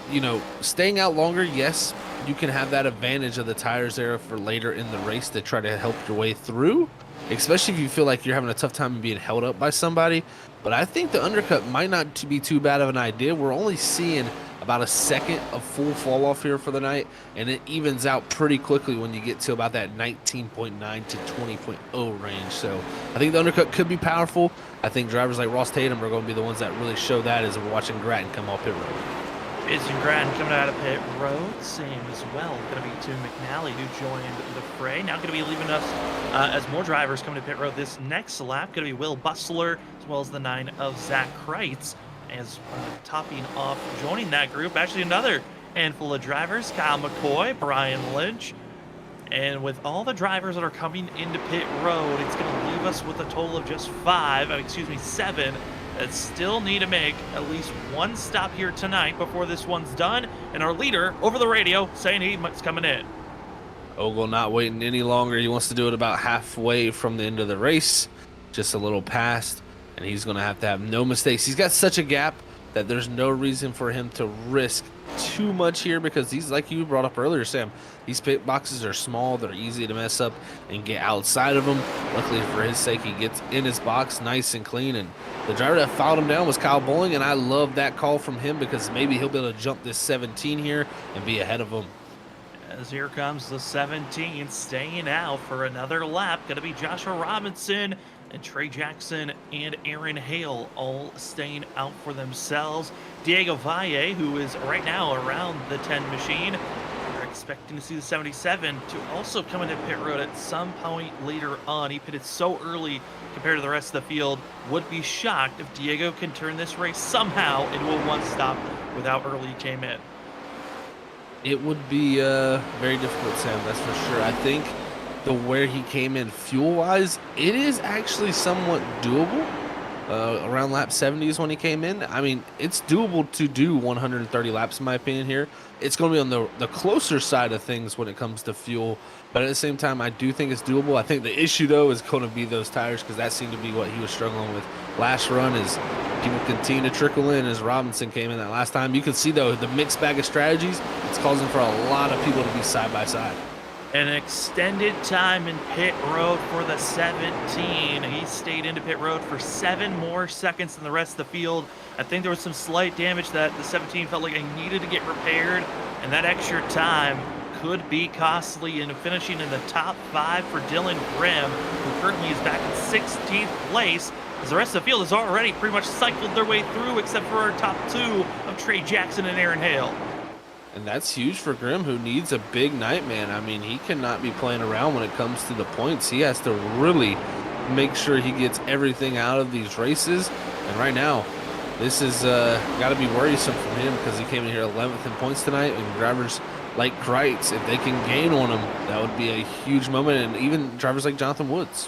staying out longer, yes, you can have that advantage of the tires there for later in the race to try to help your way through, especially if you feel like you're having a tough time being held up by somebody. But I think the undercut might not be too bad of an idea. We're only seeing about a second of full fall off here for the night, and it evens out pretty quickly when you get to about that 19.9 to 20.0 range. So I think the undercut could be powerful. I think drivers like Ross Tatum are going to be the ones that really show that as we're watching Grattan come off pit road. Jason Grattan coming out of pit road, same as well. Going to be to McNally, who joined the fray. Now going to be leaving us as more drivers coming to pit road this next lap. Going to be Will Bustler, as well as the 9 of Zach Kreitz, as topping off, joining that group. Actually, another handful of drivers: Kyle McCoy, Brian Lynch. And with all the drivers that are coming into pit road, it's going to leave us with a total of just 7 that still need to make at least one stop here tonight before this one's done. And our leader over the radio saying he's coming in. Ogle not waiting any longer. He wants to do it about halfway from the end of the race, just a little past, and he's going to have no mistakes. He's got such a gap that there's no reason for him to risk too much here, because he's, like you brought up earlier, Sam, these pit boxes are small, they're easy to mess up and get outside of them. Luckily for his sake, he gets in his box nice and clean, and the driver that fouled him down was Kyle Bowling, and I love that call from him because maybe he'll be able to jump this 17 here and be ahead of him. As here comes the 17, staying out for another lap. Going to be Joshua Robinson and Trey Jackson and Aaron Hale all staying out for themselves. Diego Valle, who is right now around the 10 machine, we're expecting to see the 77 to also come into pit road at some point later on. He pitted so early compared to the rest of the field. Would be shocked if Diego can turn this race somehow into a one stop with how early he came in. It would be very difficult, Sam, that's for sure. I think where he came in fuel-wise, it is actually somewhat doable. Around lap 70s when he came in. I mean, it's doable to do 130 laps, in my opinion, here. It's going to be on the closer side of things when it comes to fuel. But at the same time, I do think it's doable. I think the issue, though, is going to be those tires, because that seemed to be what he was struggling with last run, as people continue to trickle in as Robinson came in that last time. You can see, though, the mixed bag of strategies, it's causing for a lot of people to be side by side. An extended time in pit road for the 17. He stayed into pit road for 7 more seconds than the rest of the field. I think there was some slight damage that the 17 felt like it needed to get repaired, and that extra time could be costly in finishing in the top 5 for Dylan Grimm, who currently is back in 16th place, as the rest of the field has already pretty much cycled their way through, except for our top 2 of Trey Jackson and Aaron Hale. And that's huge for Grimm, who needs a big night, man. I mean, he cannot be playing around when it comes to the points. He has to really make sure he gets everything out of these races. And right now, this is got to be worrisome for him, because he came in here 11th in points tonight. And drivers like Kreitz, if they can gain on him, that would be a huge moment. And even drivers like Jonathan Woods.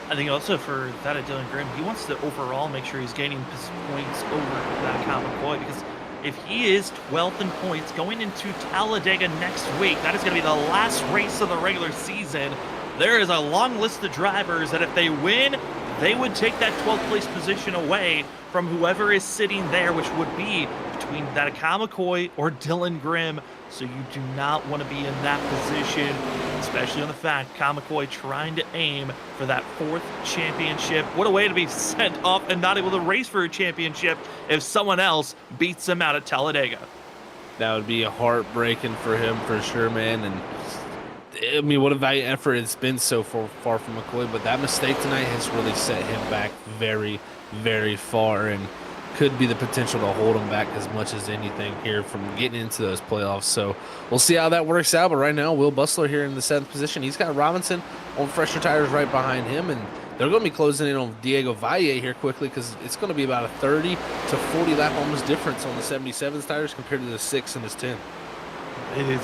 I think also for that of Dylan Grimm, he wants to overall make sure he's gaining his points over that Kyle McCoy, because if he is 12th in points going into Talladega next week, that is going to be the last race of the regular season. There is a long list of drivers that if they win, they would take that 12th place position away from whoever is sitting there, which would be between that of Kyle McCoy or Dylan Grimm. So you do not want to be in that position, especially on the fact Kyle McCoy trying to aim for that 4th championship. What a way to be sent off and not able to race for a championship if someone else beats him out at Talladega. That would be heartbreaking for him for sure, man. And I mean, what a valiant effort it's been so far from McCoy, but that mistake tonight has really set him back very, very far, and could be the potential to hold him back as much as anything here from getting into those playoffs. So we'll see how that works out. But right now, Will Bustler here in the 7th position. He's got Robinson on fresher tires right behind him, and they're going to be closing in on Diego Valle here quickly, because it's going to be about a 30 to 40 lap almost difference on the 77's tires compared to the 6 and his 10. It is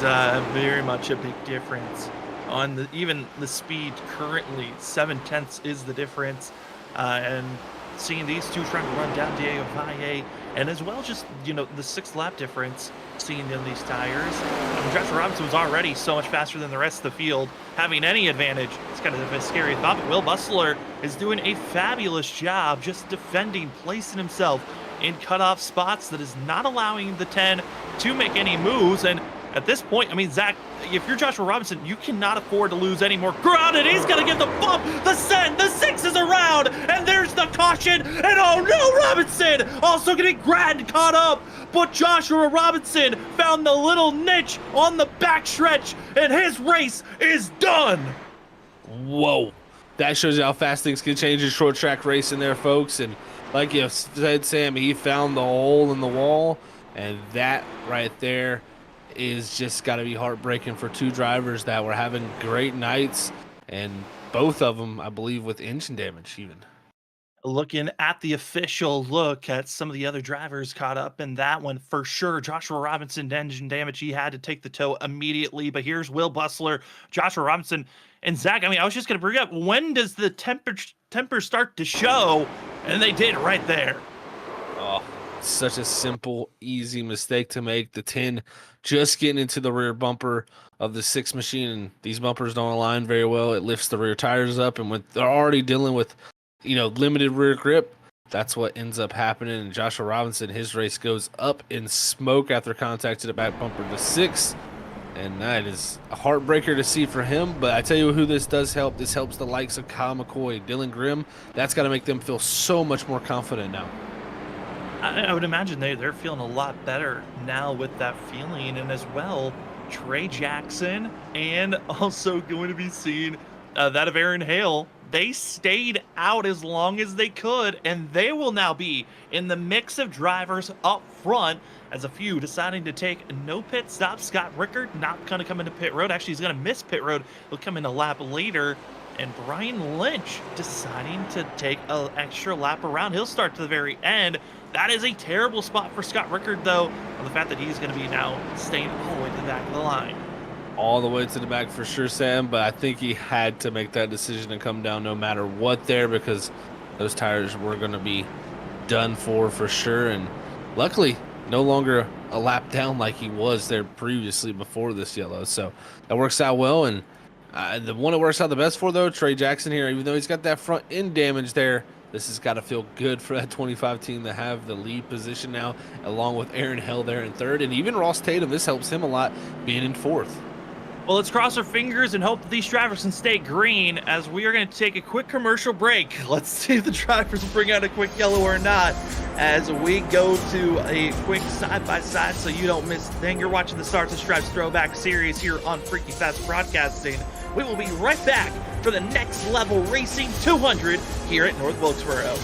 very much a big difference on even the speed currently. 7/10 is the difference, and seeing these two trying to run down Diego Valle, and as well just, you know, the 6 lap difference, seeing in these tires. I mean, Joshua Robinson was already so much faster than the rest of the field. Having any advantage, it's kind of a scary thought, but Will Bustler is doing a fabulous job just defending, placing himself in cutoff spots that is not allowing the 10 to make any moves. And at this point, I mean, Zach, if you're Joshua Robinson, you cannot afford to lose any more ground, and he's going to give the bump. The 6 is around, and there's the caution, and oh no, Robinson also getting caught up, but Joshua Robinson found the little niche on the backstretch, and his race is done. Whoa. That shows you how fast things can change in short track racing there, folks. And like you said, Sam, he found the hole in the wall, and that right there is just got to be heartbreaking for 2 drivers that were having great nights, and both of them, I believe, with engine damage even. Looking at the official look at some of the other drivers caught up in that one, for sure, Joshua Robinson, engine damage, he had to take the tow immediately. But here's Will Bustler, Joshua Robinson, and Zach. I mean, I was just going to bring up, when does the temper start to show? And they did right there. Oh, such a simple, easy mistake to make. The 10 just getting into the rear bumper of the 6 machine, and these bumpers don't align very well. It lifts the rear tires up, and when they're already dealing with, you know, limited rear grip, that's what ends up happening. And Joshua Robinson, his race goes up in smoke after contact to the back bumper to 6. And that is a heartbreaker to see for him. But I tell you who this does help. This helps the likes of Kyle McCoy, Dylan Grimm. That's got to make them feel so much more confident now. I would imagine they're feeling a lot better now with that feeling. And as well, Trey Jackson, and also going to be seeing that of Aaron Hale. They stayed out as long as they could, and they will now be in the mix of drivers up front, as a few deciding to take no pit stop. Scott Rickard not going to come into pit road. Actually, he's going to miss pit road. He'll come in a lap later. And Brian Lynch deciding to take an extra lap around. He'll start to the very end. That is a terrible spot for Scott Rickard, though, on the fact that he's going to be now staying all the way to the back of the line. All the way to the back for sure, Sam, but I think he had to make that decision to come down no matter what there, because those tires were going to be done for sure. And luckily, no longer a lap down like he was there previously before this yellow. So that works out well. And the one it works out the best for, though, Trey Jackson here, even though he's got that front end damage there, this has got to feel good for that 25 team to have the lead position now, along with Aaron Hell there in third. And even Ross Tatum, this helps him a lot being in fourth. Well, let's cross our fingers and hope that these drivers can stay green, as we are going to take a quick commercial break. Let's see if the drivers bring out a quick yellow or not, as we go to a quick side-by-side so you don't miss a thing. You're watching the Start to Stripes Throwback Series here on Freaky Fast Broadcasting. We will be right back for the Next Level Racing 200 here at North Wilkesboro.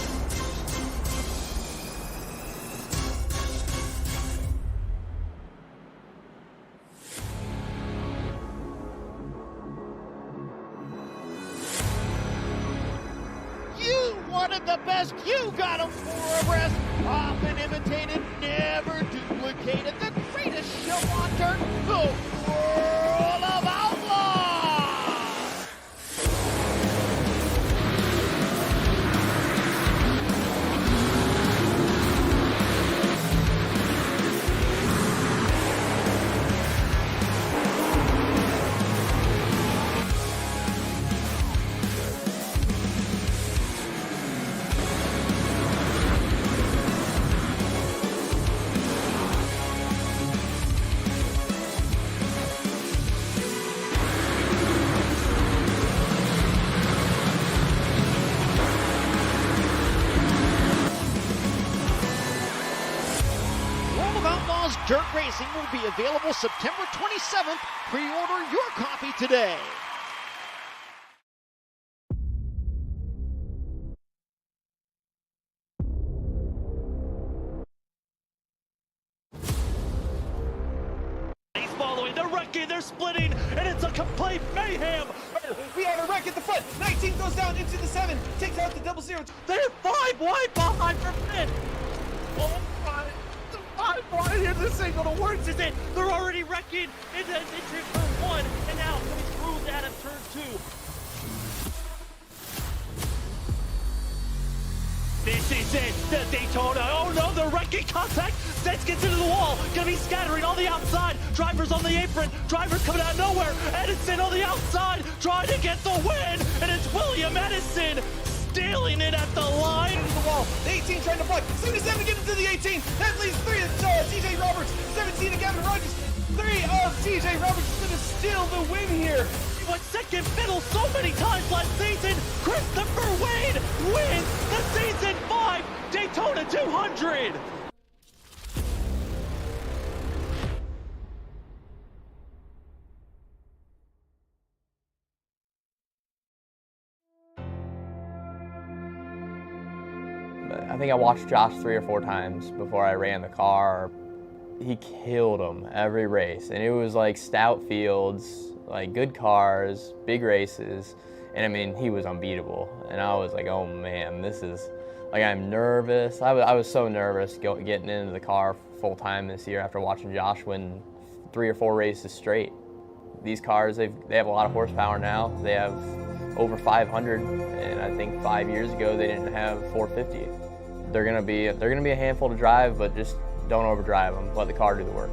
The best, you got them for a rest. Often imitated, never duplicated. The greatest show on dirt, the World of Outlaws. Dirt Racing will be available September 27th. Pre-order your copy today. He's following, they're wrecking, they're splitting, and it's a complete mayhem. We have a wreck at the front. 19 goes down into the 7, takes out the 00. They're 5 wide behind for fifth. Oh my. 5 wide here, this ain't gonna work, is it? They're already wrecking into turn 1, and now coming through that of turn 2. This is it, the Daytona. Oh no, they're wrecking contact. Sets gets into the wall, gonna be scattering on the outside. Drivers on the apron, drivers coming out of nowhere. Edison on the outside, trying to get the win, and it's William Edison stealing it at the line. Into the wall. The 18 trying to block. 77 get into the 18. That leaves 3 of TJ Roberts. 17 to Gavin Rogers. 3 of TJ Roberts is going to steal the win here. What second fiddle so many times last season? Christopher Wade wins the season 5 Daytona 200. I think I watched Josh 3 or 4 times before I ran the car. He killed them every race, and it was like stout fields, like good cars, big races, and I mean, he was unbeatable. And I was like, oh man, this is, like, I'm nervous. I was so nervous getting into the car full time this year after watching Josh win 3 or 4 races straight. These cars, they have a lot of horsepower now. They have over 500, and I think 5 years ago they didn't have 450. They're gonna be a handful to drive, but just don't overdrive them. Let the car do the work.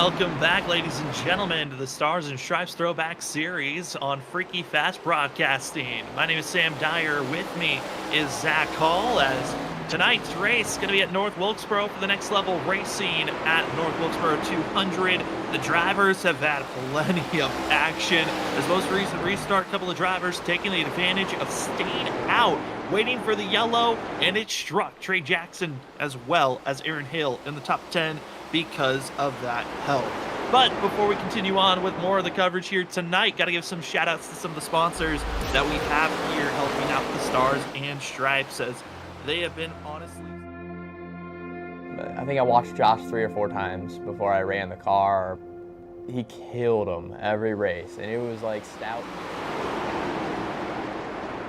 Welcome back, ladies and gentlemen, to the Stars and Stripes Throwback Series on Freaky Fast Broadcasting. My name is Sam Dyer. With me is Zach Hall, as tonight's race is going to be at North Wilkesboro for the Next Level Racing at North Wilkesboro 200. The drivers have had plenty of action. As most recent restart, a couple of drivers taking advantage of staying out, waiting for the yellow, and it struck Trey Jackson as well as Aaron Hill in the top 10 because of that help. But before we continue on with more of the coverage here tonight, got to give some shout outs to some of the sponsors that we have here helping out the Stars and Stripes, as they have been honestly. I think I watched Josh 3 or 4 times before I ran the car. He killed him every race, and it was like stout.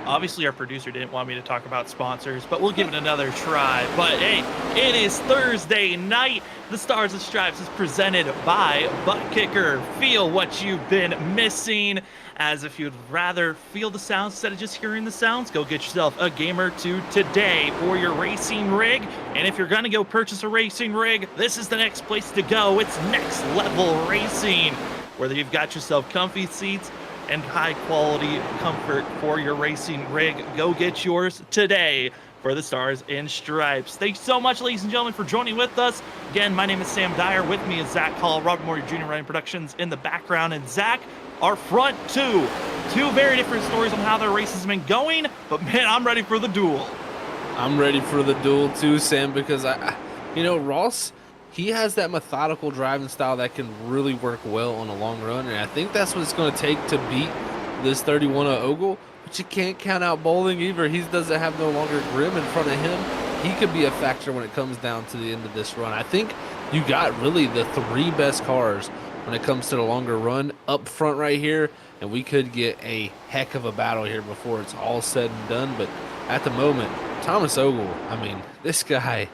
Obviously, our producer didn't want me to talk about sponsors, but we'll give it another try. But hey, it is Thursday night. The Stars and Stripes is presented by ButtKicker. Feel what you've been missing. As if you'd rather feel the sounds instead of just hearing the sounds, go get yourself a game or two today for your racing rig. And if you're going to go purchase a racing rig, this is the next place to go. It's Next Level Racing. Whether you've got yourself comfy seats and high quality comfort for your racing rig, go get yours today for the Stars and Stripes. Thanks so much, ladies and gentlemen, for joining with us. Again, my name is Sam Dyer. With me is Zach Hall, Robert Moore Jr. Running Productions in the background. And Zach, our front two very different stories on how their race has been going, but man, I'm ready for the duel. I'm ready for the duel too, Sam, because Ross, he has that methodical driving style that can really work well on a long run, and I think that's what it's going to take to beat this 31 Ogle. But you can't count out Bowling either. He doesn't have no longer Grimm in front of him. He could be a factor when it comes down to the end of this run. I think you got really the 3 best cars when it comes to the longer run up front right here, and we could get a heck of a battle here before it's all said and done. But at the moment, Thomas Ogle, I mean, this guy,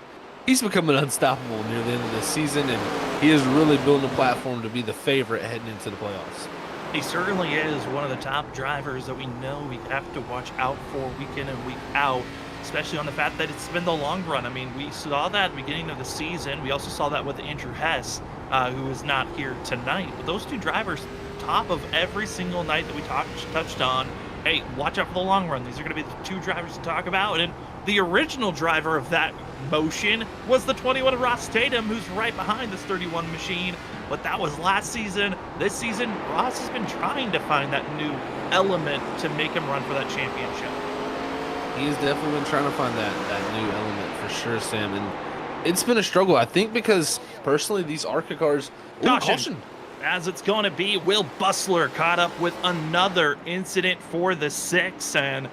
he's becoming unstoppable near the end of this season, and he is really building a platform to be the favorite heading into the playoffs. He certainly is one of the top drivers that we know we have to watch out for week in and week out, especially on the fact that it's been the long run. I mean, we saw that at the beginning of the season. We also saw that with Andrew Hess, who is not here tonight. But those 2 drivers, top of every single night that we touched on, hey, watch out for the long run. These are going to be the 2 drivers to talk about. And the original driver of that motion was the 21 Ross Tatum, who's right behind this 31 machine. But that was last season. This season, Ross has been trying to find that new element to make him run for that championship. He's definitely been trying to find that new element for sure, Sam. And it's been a struggle, I think, because personally, these ARCA cars, caution. As it's going to be, Will Bustler caught up with another incident for the 6, and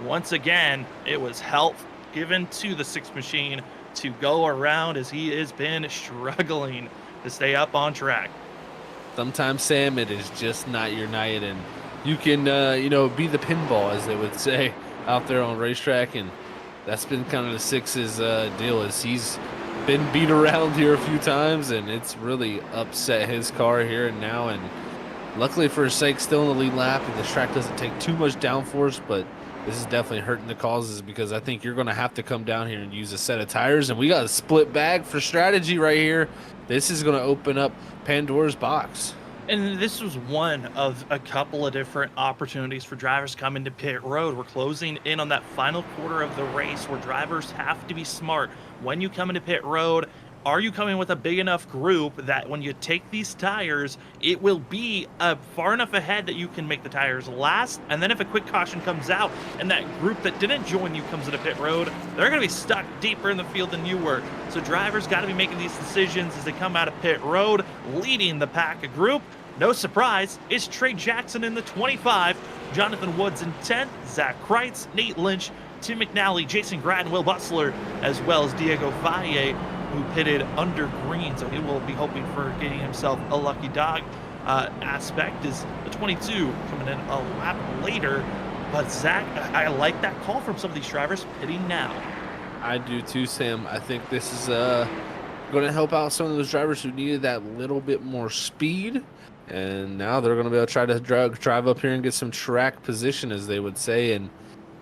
once again, it was help given to the 6 machine to go around, as he has been struggling to stay up on track. Sometimes, Sam, it is just not your night, and you can, be the pinball, as they would say, out there on racetrack, and that's been kind of the 6's deal, is he's been beat around here a few times, and it's really upset his car here and now. And luckily for his sake, still in the lead lap, and the track doesn't take too much downforce, but this is definitely hurting the causes, because I think you're going to have to come down here and use a set of tires, and we got a split bag for strategy right here. This is going to open up Pandora's box. And this was one of a couple of different opportunities for drivers coming to pit road. We're closing in on that final quarter of the race where drivers have to be smart. When you come into pit road, are you coming with a big enough group that when you take these tires, it will be far enough ahead that you can make the tires last? And then if a quick caution comes out and that group that didn't join you comes into pit road, they're going to be stuck deeper in the field than you were. So drivers got to be making these decisions as they come out of pit road, leading the pack of group. No surprise, it's Trey Jackson in the 25, Jonathan Woods in 10th, Zach Kreitz, Nate Lynch, Tim McNally, Jason Gradd, and Will Bustler, as well as Diego Valle, who pitted under green, so he will be hoping for getting himself a lucky dog. Aspect is the 22 coming in a lap later, but Zach, I like that call from some of these drivers pitting now. I do too, Sam. I think this is going to help out some of those drivers who needed that little bit more speed, and now they're going to be able to try to drive up here and get some track position, as they would say. And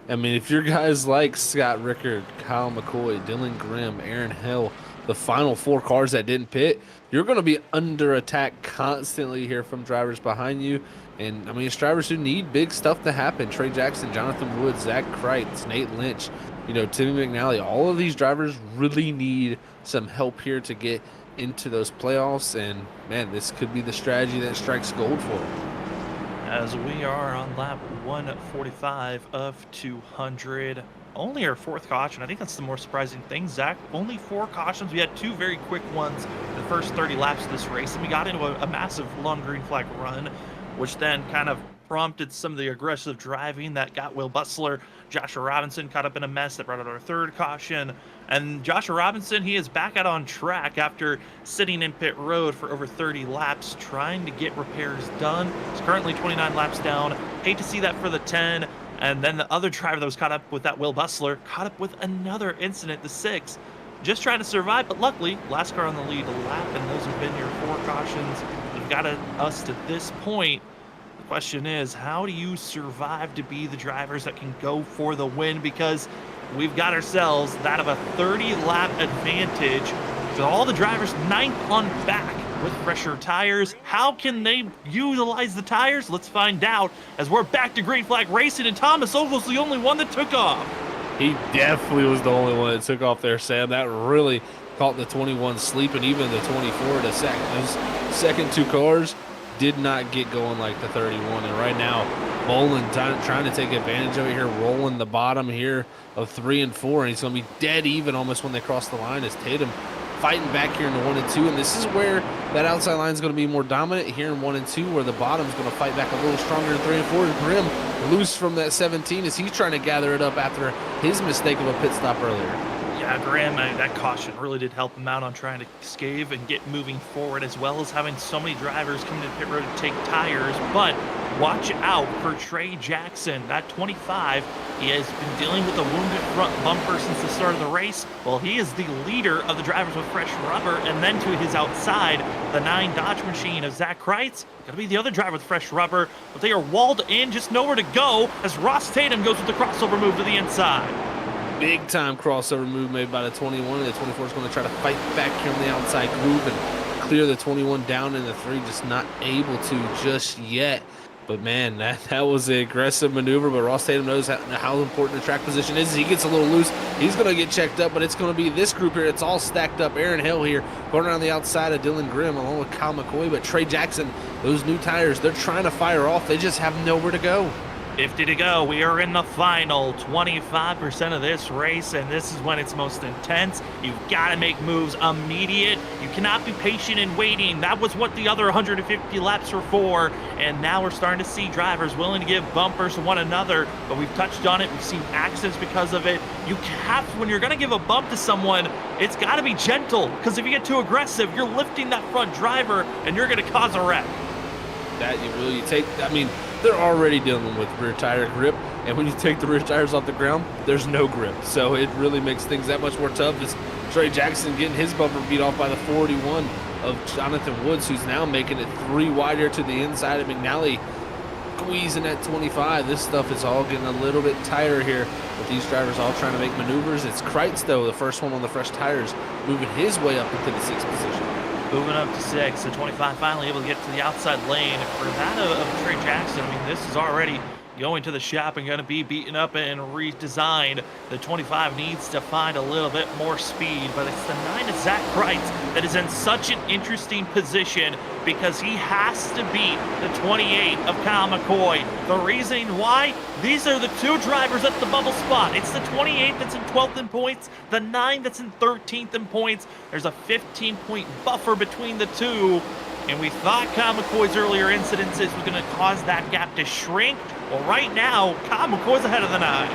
I mean, if you're guys like Scott Rickard, Kyle McCoy, Dylan Grimm, Aaron Hill, the final 4 cars that didn't pit, you're going to be under attack constantly here from drivers behind you. And I mean, it's drivers who need big stuff to happen. Trey Jackson, Jonathan Woods, Zach Kreitz, Nate Lynch, you know, Timmy McNally. All of these drivers really need some help here to get into those playoffs. And man, this could be the strategy that strikes gold for them. As we are on lap 145 of 200. Only our 4th caution. I think that's the more surprising thing, Zach. Only 4 cautions. We had 2 very quick ones in the first 30 laps of this race, and we got into a massive long green flag run, which then kind of prompted some of the aggressive driving that got Will Butler, Joshua Robinson caught up in a mess that brought out our 3rd caution. And Joshua Robinson, he is back out on track after sitting in pit road for over 30 laps trying to get repairs done. He's currently 29 laps down. Hate to see that for the 10. And then the other driver that was caught up with that, Will Butler, caught up with another incident, the 6. Just trying to survive, but luckily, last car on the lead lap, and those have been your 4 cautions that have got us to this point. The question is, how do you survive to be the drivers that can go for the win? Because we've got ourselves that of a 30-lap advantage with all the drivers 9th on back with fresher tires. How can they utilize the tires? Let's find out as we're back to green flag racing, and Thomas Oval's the only one that took off. He definitely was the only one that took off there, Sam. That really caught the 21 sleeping, even the 24 to second. Those second 2 cars did not get going like the 31. And right now, Bolin trying to take advantage of it here, rolling the bottom here of 3 and 4. And he's going to be dead even almost when they cross the line as Tatum fighting back here in the 1 and 2. And this is where that outside line is going to be more dominant here in 1 and 2, where the bottom is going to fight back a little stronger in 3 and 4. Grim loose from that 17 as he's trying to gather it up after his mistake of a pit stop earlier. Yeah, Graham, that caution really did help him out on trying to scave and get moving forward, as well as having so many drivers coming to pit road to take tires. But watch out for Trey Jackson. That 25, he has been dealing with a wounded front bumper since the start of the race. Well, he is the leader of the drivers with fresh rubber, and then to his outside, the 9 Dodge machine of Zach Kreitz. Going to be the other driver with fresh rubber, but they are walled in, just nowhere to go, as Ross Tatum goes with the crossover move to the inside. Big time crossover move made by the 21. The 24 is going to try to fight back here on the outside groove and clear the 21 down in the 3. Just not able to just yet. But man, that was an aggressive maneuver. But Ross Tatum knows how important the track position is. As he gets a little loose, he's going to get checked up. But it's going to be this group here. It's all stacked up. Aaron Hill here going around the outside of Dylan Grimm along with Kyle McCoy. But Trey Jackson, those new tires, they're trying to fire off. They just have nowhere to go. 50 to go. We are in the final 25% of this race, and this is when it's most intense. You've got to make moves immediate. You cannot be patient and waiting. That was what the other 150 laps were for, and now we're starting to see drivers willing to give bumpers to one another, but we've touched on it. We've seen accidents because of it. You have, when you're going to give a bump to someone, it's got to be gentle, because if you get too aggressive, you're lifting that front driver, and you're going to cause a wreck. That you take, I mean, they're already dealing with rear tire grip, and when you take the rear tires off the ground, there's no grip. So it really makes things that much more tough. As Trey Jackson getting his bumper beat off by the 41 of Jonathan Woods, who's now making it 3 wide here to the inside of McNally, squeezing at 25. This stuff is all getting a little bit tighter here with these drivers all trying to make maneuvers. It's Kreitz, though, the first one on the fresh tires, moving his way up into the 6th position. Moving up to 6, the 25 finally able to get to the outside lane. For that of Trey Jackson, I mean, this is already going to the shop and going to be beaten up and redesigned. The 25 needs to find a little bit more speed, but it's the 9 of Zach Kreitz that is in such an interesting position because he has to beat the 28 of Kyle McCoy. The reason why? These are the 2 drivers at the bubble spot. It's the 28 that's in 12th in points, the 9 that's in 13th in points. There's a 15-point buffer between the 2. And we thought Kyle McCoy's earlier incidences was going to cause that gap to shrink. Well, right now, Kyle McCoy's ahead of the 9.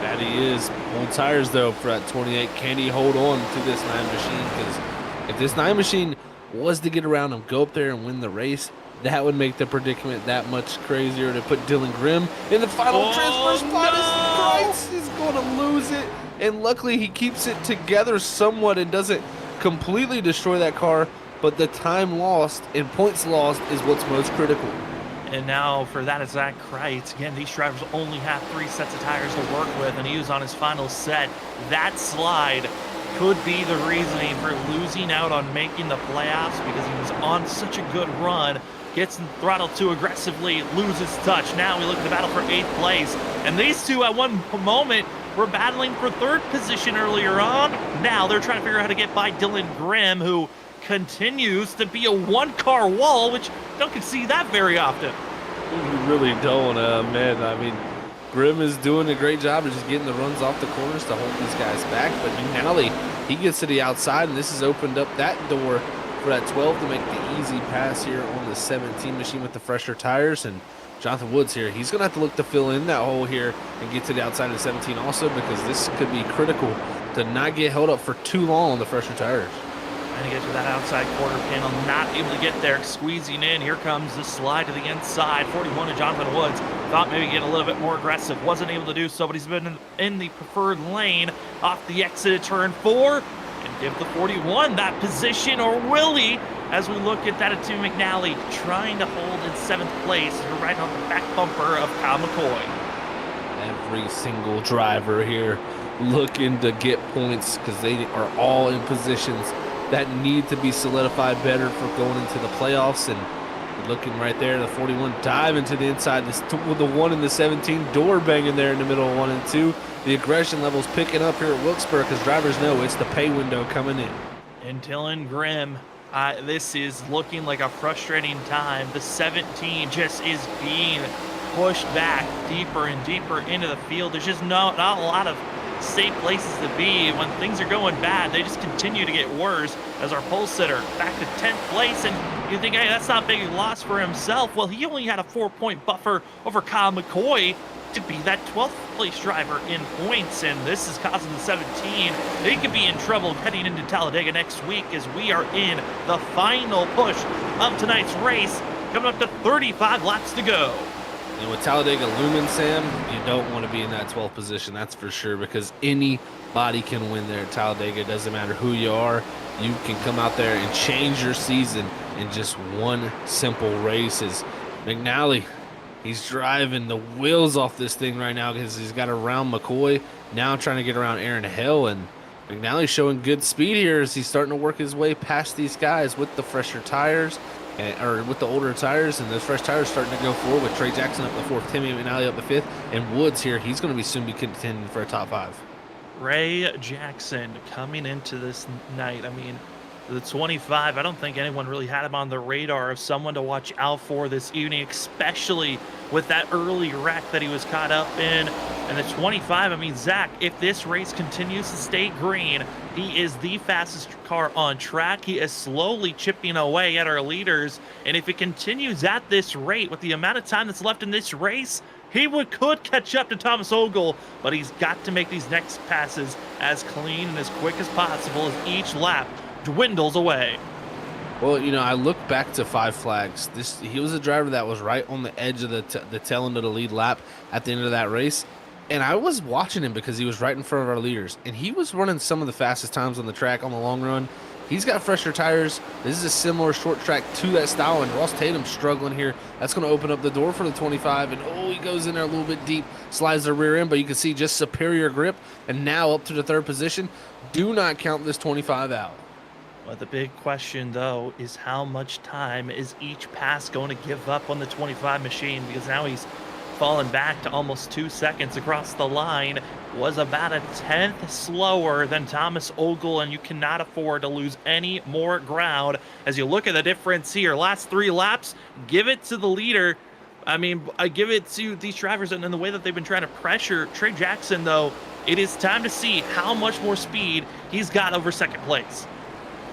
That he is. Old tires, though, for that 28. Can he hold on to this 9 machine? Because if this 9 machine was to get around him, go up there and win the race, that would make the predicament that much crazier to put Dylan Grimm in the final transfer spot. No! Kreitz is going to lose it. And luckily, he keeps it together somewhat and doesn't completely destroy that car. But the time lost and points lost is what's most critical. And now for that is Zach Kreitz. Again, these drivers only have 3 sets of tires to work with, and he was on his final set. That slide could be the reasoning for losing out on making the playoffs, because he was on such a good run. Gets throttled too aggressively, loses touch. Now we look at the battle for 8th place. And these two at one moment were battling for 3rd position earlier on. Now they're trying to figure out how to get by Dylan Grimm, who continues to be a one-car wall, which don't get to see that very often. You really don't, man. I mean, Grimm is doing a great job of just getting the runs off the corners to hold these guys back. But McNally, he gets to the outside, and this has opened up that door for that 12 to make the easy pass here on the 17 machine with the fresher tires. And Jonathan Woods here, he's going to have to look to fill in that hole here and get to the outside of the 17 also, because this could be critical to not get held up for too long on the fresher tires. Trying to get to that outside quarter panel, not able to get there, squeezing in. Here comes the slide to the inside. 41 to Jonathan Woods. Thought maybe get a little bit more aggressive. Wasn't able to do so, but he's been in the preferred lane off the exit at turn 4. And give the 41 that position, or will he? As we look at that, to McNally trying to hold in 7th place. You're right on the back bumper of Kyle McCoy. Every single driver here looking to get points, because they are all in positions that need to be solidified better for going into the playoffs. And looking right there, the 41 diving to the inside, with the 1 and the 17 door banging there in the middle of 1 and 2. The aggression levels picking up here at Wilkesboro, because drivers know it's the pay window coming in. And Dylan Grimm, this is looking like a frustrating time. The 17 just is being pushed back deeper and deeper into the field. There's just not a lot of safe places to be. When things are going bad, they just continue to get worse. As our pole sitter back to 10th place, and you think, hey, that's not a big loss for himself. Well, he only had a 4-point buffer over Kyle McCoy to be that 12th place driver in points, and this is causing the 17. They could be in trouble heading into Talladega next week, as we are in the final push of tonight's race, coming up to 35 laps to go. And with Talladega looming, Sam, you don't want to be in that 12th position, that's for sure, because anybody can win there at Talladega. It doesn't matter who you are. You can come out there and change your season in just one simple race. As McNally, he's driving the wheels off this thing right now, because he's got around McCoy, now trying to get around Aaron Hill. And McNally's showing good speed here as he's starting to work his way past these guys with the fresher tires. Or with the older tires, and those fresh tires starting to go forward with Trey Jackson up the 4th, Timmy McNally up the 5th, and Woods here, he's going to be soon be contending for a top 5. Ray Jackson coming into this night. I mean, the 25, I don't think anyone really had him on the radar of someone to watch out for this evening, especially with that early wreck that he was caught up in. And the 25, I mean, Zach, if this race continues to stay green, he is the fastest car on track. He is slowly chipping away at our leaders. And if it continues at this rate, with the amount of time that's left in this race, he could catch up to Thomas Ogle, but he's got to make these next passes as clean and as quick as possible as each lap dwindles away. Well, you know, I look back to Five Flags. He was a driver that was right on the edge of the tail end of the lead lap at the end of that race. And I was watching him because he was right in front of our leaders. And he was running some of the fastest times on the track on the long run. He's got fresher tires. This is a similar short track to that style. And Ross Tatum's struggling here. That's going to open up the door for the 25. And, oh, he goes in there a little bit deep, slides the rear end. But you can see just superior grip. And now up to the 3rd position. Do not count this 25 out. But the big question, though, is how much time is each pass going to give up on the 25 machine? Because now he's fallen back to almost 2 seconds across the line. Was about a 10th slower than Thomas Ogle, and you cannot afford to lose any more ground. As you look at the difference here, last 3 laps, give it to the leader. I mean, I give it to these drivers and in the way that they've been trying to pressure Trey Jackson, though. It is time to see how much more speed he's got over 2nd place.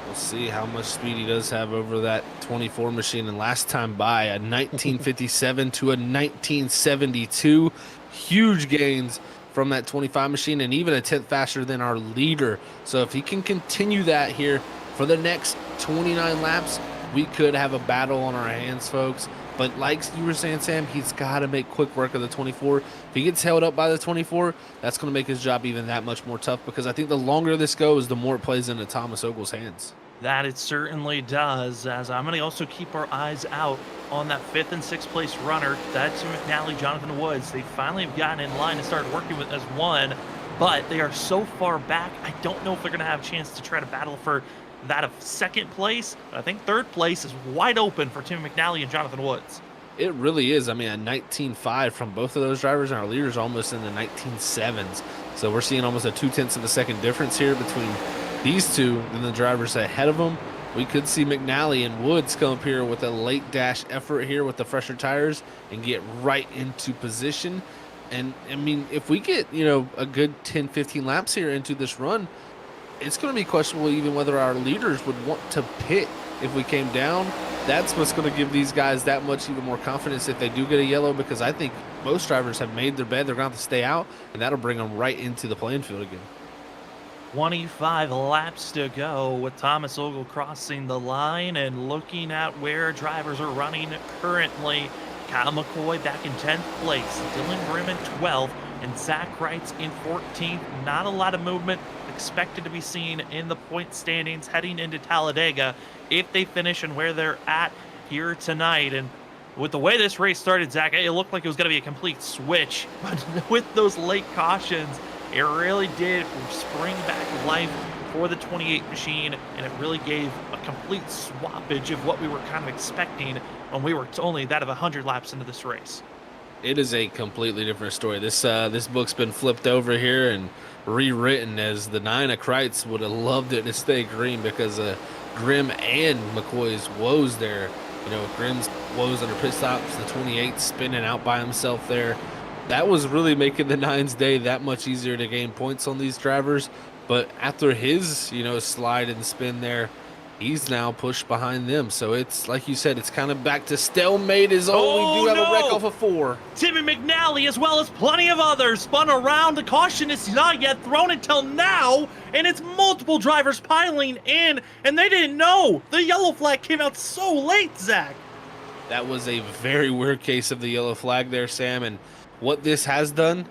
We'll see how much speed he does have over that 24 machine. And last time by, a 1957 to a 1972. Huge gains from that 25 machine, and even a 10th faster than our leader. So if he can continue that here for the next 29 laps, we could have a battle on our hands, folks. But like you were saying, Sam, he's got to make quick work of the 24. If he gets held up by the 24, that's going to make his job even that much more tough, because I think the longer this goes, the more it plays into Thomas Ogle's hands. That it certainly does, as I'm going to also keep our eyes out on that 5th and 6th place runner. That's McNally, Jonathan Woods. They finally have gotten in line and started working with as one. but they are so far back. I don't know if they're going to have a chance to try to battle for that of second place. But I think third place is wide open for Tim McNally and Jonathan Woods. It really is. I mean, a 19.5 from both of those drivers, and our leaders almost in the 19.7s. So we're seeing almost a 0.2 of a second difference here between these two and the drivers ahead of them. We could see McNally and Woods come up here with a late dash effort here with the fresher tires and get right into position. And I mean, if we get, you know, a good 10, 15 laps here into this run, it's going to be questionable even whether our leaders would want to pit if we came down. That's what's going to give these guys that much even more confidence if they do get a yellow, because I think most drivers have made their bed. They're going to have to stay out, and that'll bring them right into the playing field again. 25 laps to go with Thomas Ogle crossing the line, and looking at where drivers are running currently. Kyle McCoy back in 10th place, Dylan Grimm in 12th, and Zach Wrights in 14th. Not a lot of movement expected to be seen in the point standings heading into Talladega if they finish and where they're at here tonight. And with the way this race started, Zach, it looked like it was going to be a complete switch, but with those late cautions, it really did spring back life for the 28 machine, and it really gave a complete swappage of what we were kind of expecting when we were only that of 100 laps into this race. It is a completely different story. This book's been flipped over here and rewritten, as the 9 of Kreitz would have loved it to stay green because Grimm and McCoy's woes there. You know, Grimm's woes under pit stops, the 28 spinning out by himself there. That was really making the 9's day that much easier to gain points on these drivers. But after his, you know, slide and spin there, he's now pushed behind them. So it's, like you said, it's kind of back to stalemate. We do have a wreck off of 4. Timmy McNally, as well as plenty of others, spun around. The caution is not yet thrown until now, and it's multiple drivers piling in, and they didn't know. The yellow flag came out so late, Zach. That was a very weird case of the yellow flag there, Sam. And what this has done,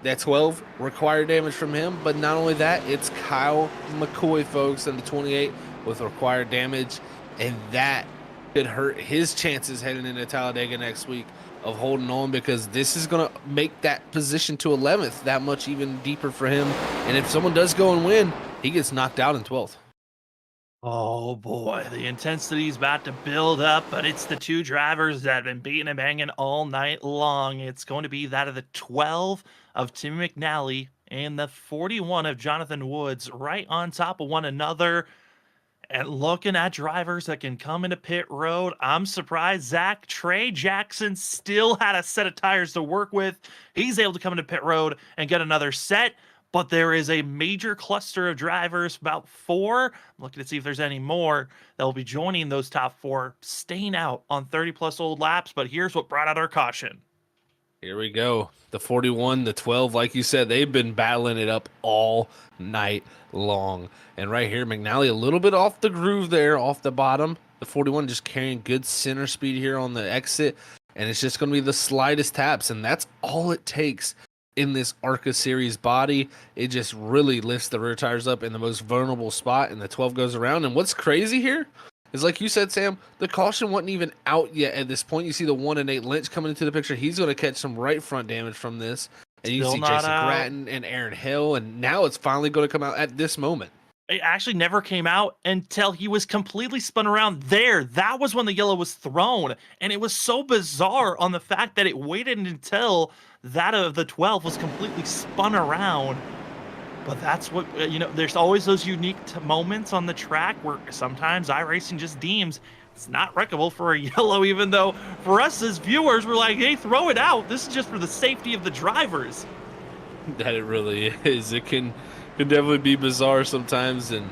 that 12 required damage from him, but not only that, it's Kyle McCoy, folks, and the 28 with required damage, and that could hurt his chances heading into Talladega next week of holding on, because this is going to make that position to 11th that much even deeper for him. And if someone does go and win, he gets knocked out in 12th. Oh boy, the intensity is about to build up, but it's the two drivers that have been beating and banging all night long. It's going to be that of the 12 of Tim McNally and the 41 of Jonathan Woods, right on top of one another. And looking at drivers that can come into pit road, I'm surprised Zach Trey Jackson still had a set of tires to work with. He's able to come into pit road and get another set. But there is a major cluster of drivers, about 4. I'm looking to see if there's any more that will be joining those top 4, staying out on 30-plus old laps. But here's what brought out our caution. Here we go. The 41, the 12, like you said, they've been battling it up all night long. And right here, McNally a little bit off the groove there, off the bottom. The 41 just carrying good center speed here on the exit. And it's just going to be the slightest taps, and that's all it takes in this ARCA series body. It just really lifts the rear tires up in the most vulnerable spot, and the 12 goes around. And what's crazy here is, like you said, Sam, the caution wasn't even out yet at this point. You see the 1 and 8 Lynch coming into the picture. He's going to catch some right front damage from this. And you see Jason Gratton and Aaron Hill, and now it's finally going to come out at this moment. It actually never came out until he was completely spun around there. That was when the yellow was thrown. And it was so bizarre on the fact that it waited until that of the 12 was completely spun around. But that's what, you know, there's always those unique moments on the track where sometimes iRacing just deems it's not wreckable for a yellow, even though for us as viewers, we're like, hey, throw it out. This is just for the safety of the drivers. That it really is. It can definitely be bizarre sometimes, and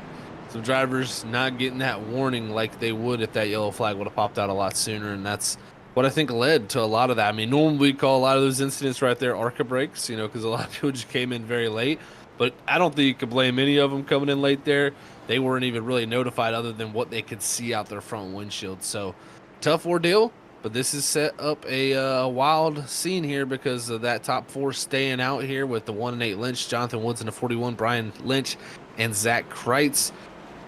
some drivers not getting that warning like they would if that yellow flag would have popped out a lot sooner. And that's what I think led to a lot of that. I mean, normally we call a lot of those incidents right there ARCA breaks, you know, because a lot of people just came in very late. But I don't think you could blame any of them coming in late there. They weren't even really notified other than what they could see out their front windshield. So tough ordeal, but this has set up a wild scene here because of that top 4 staying out here with the 1 and 8 Lynch, Jonathan Woods, and the 41 Brian Lynch, and Zach Kreitz.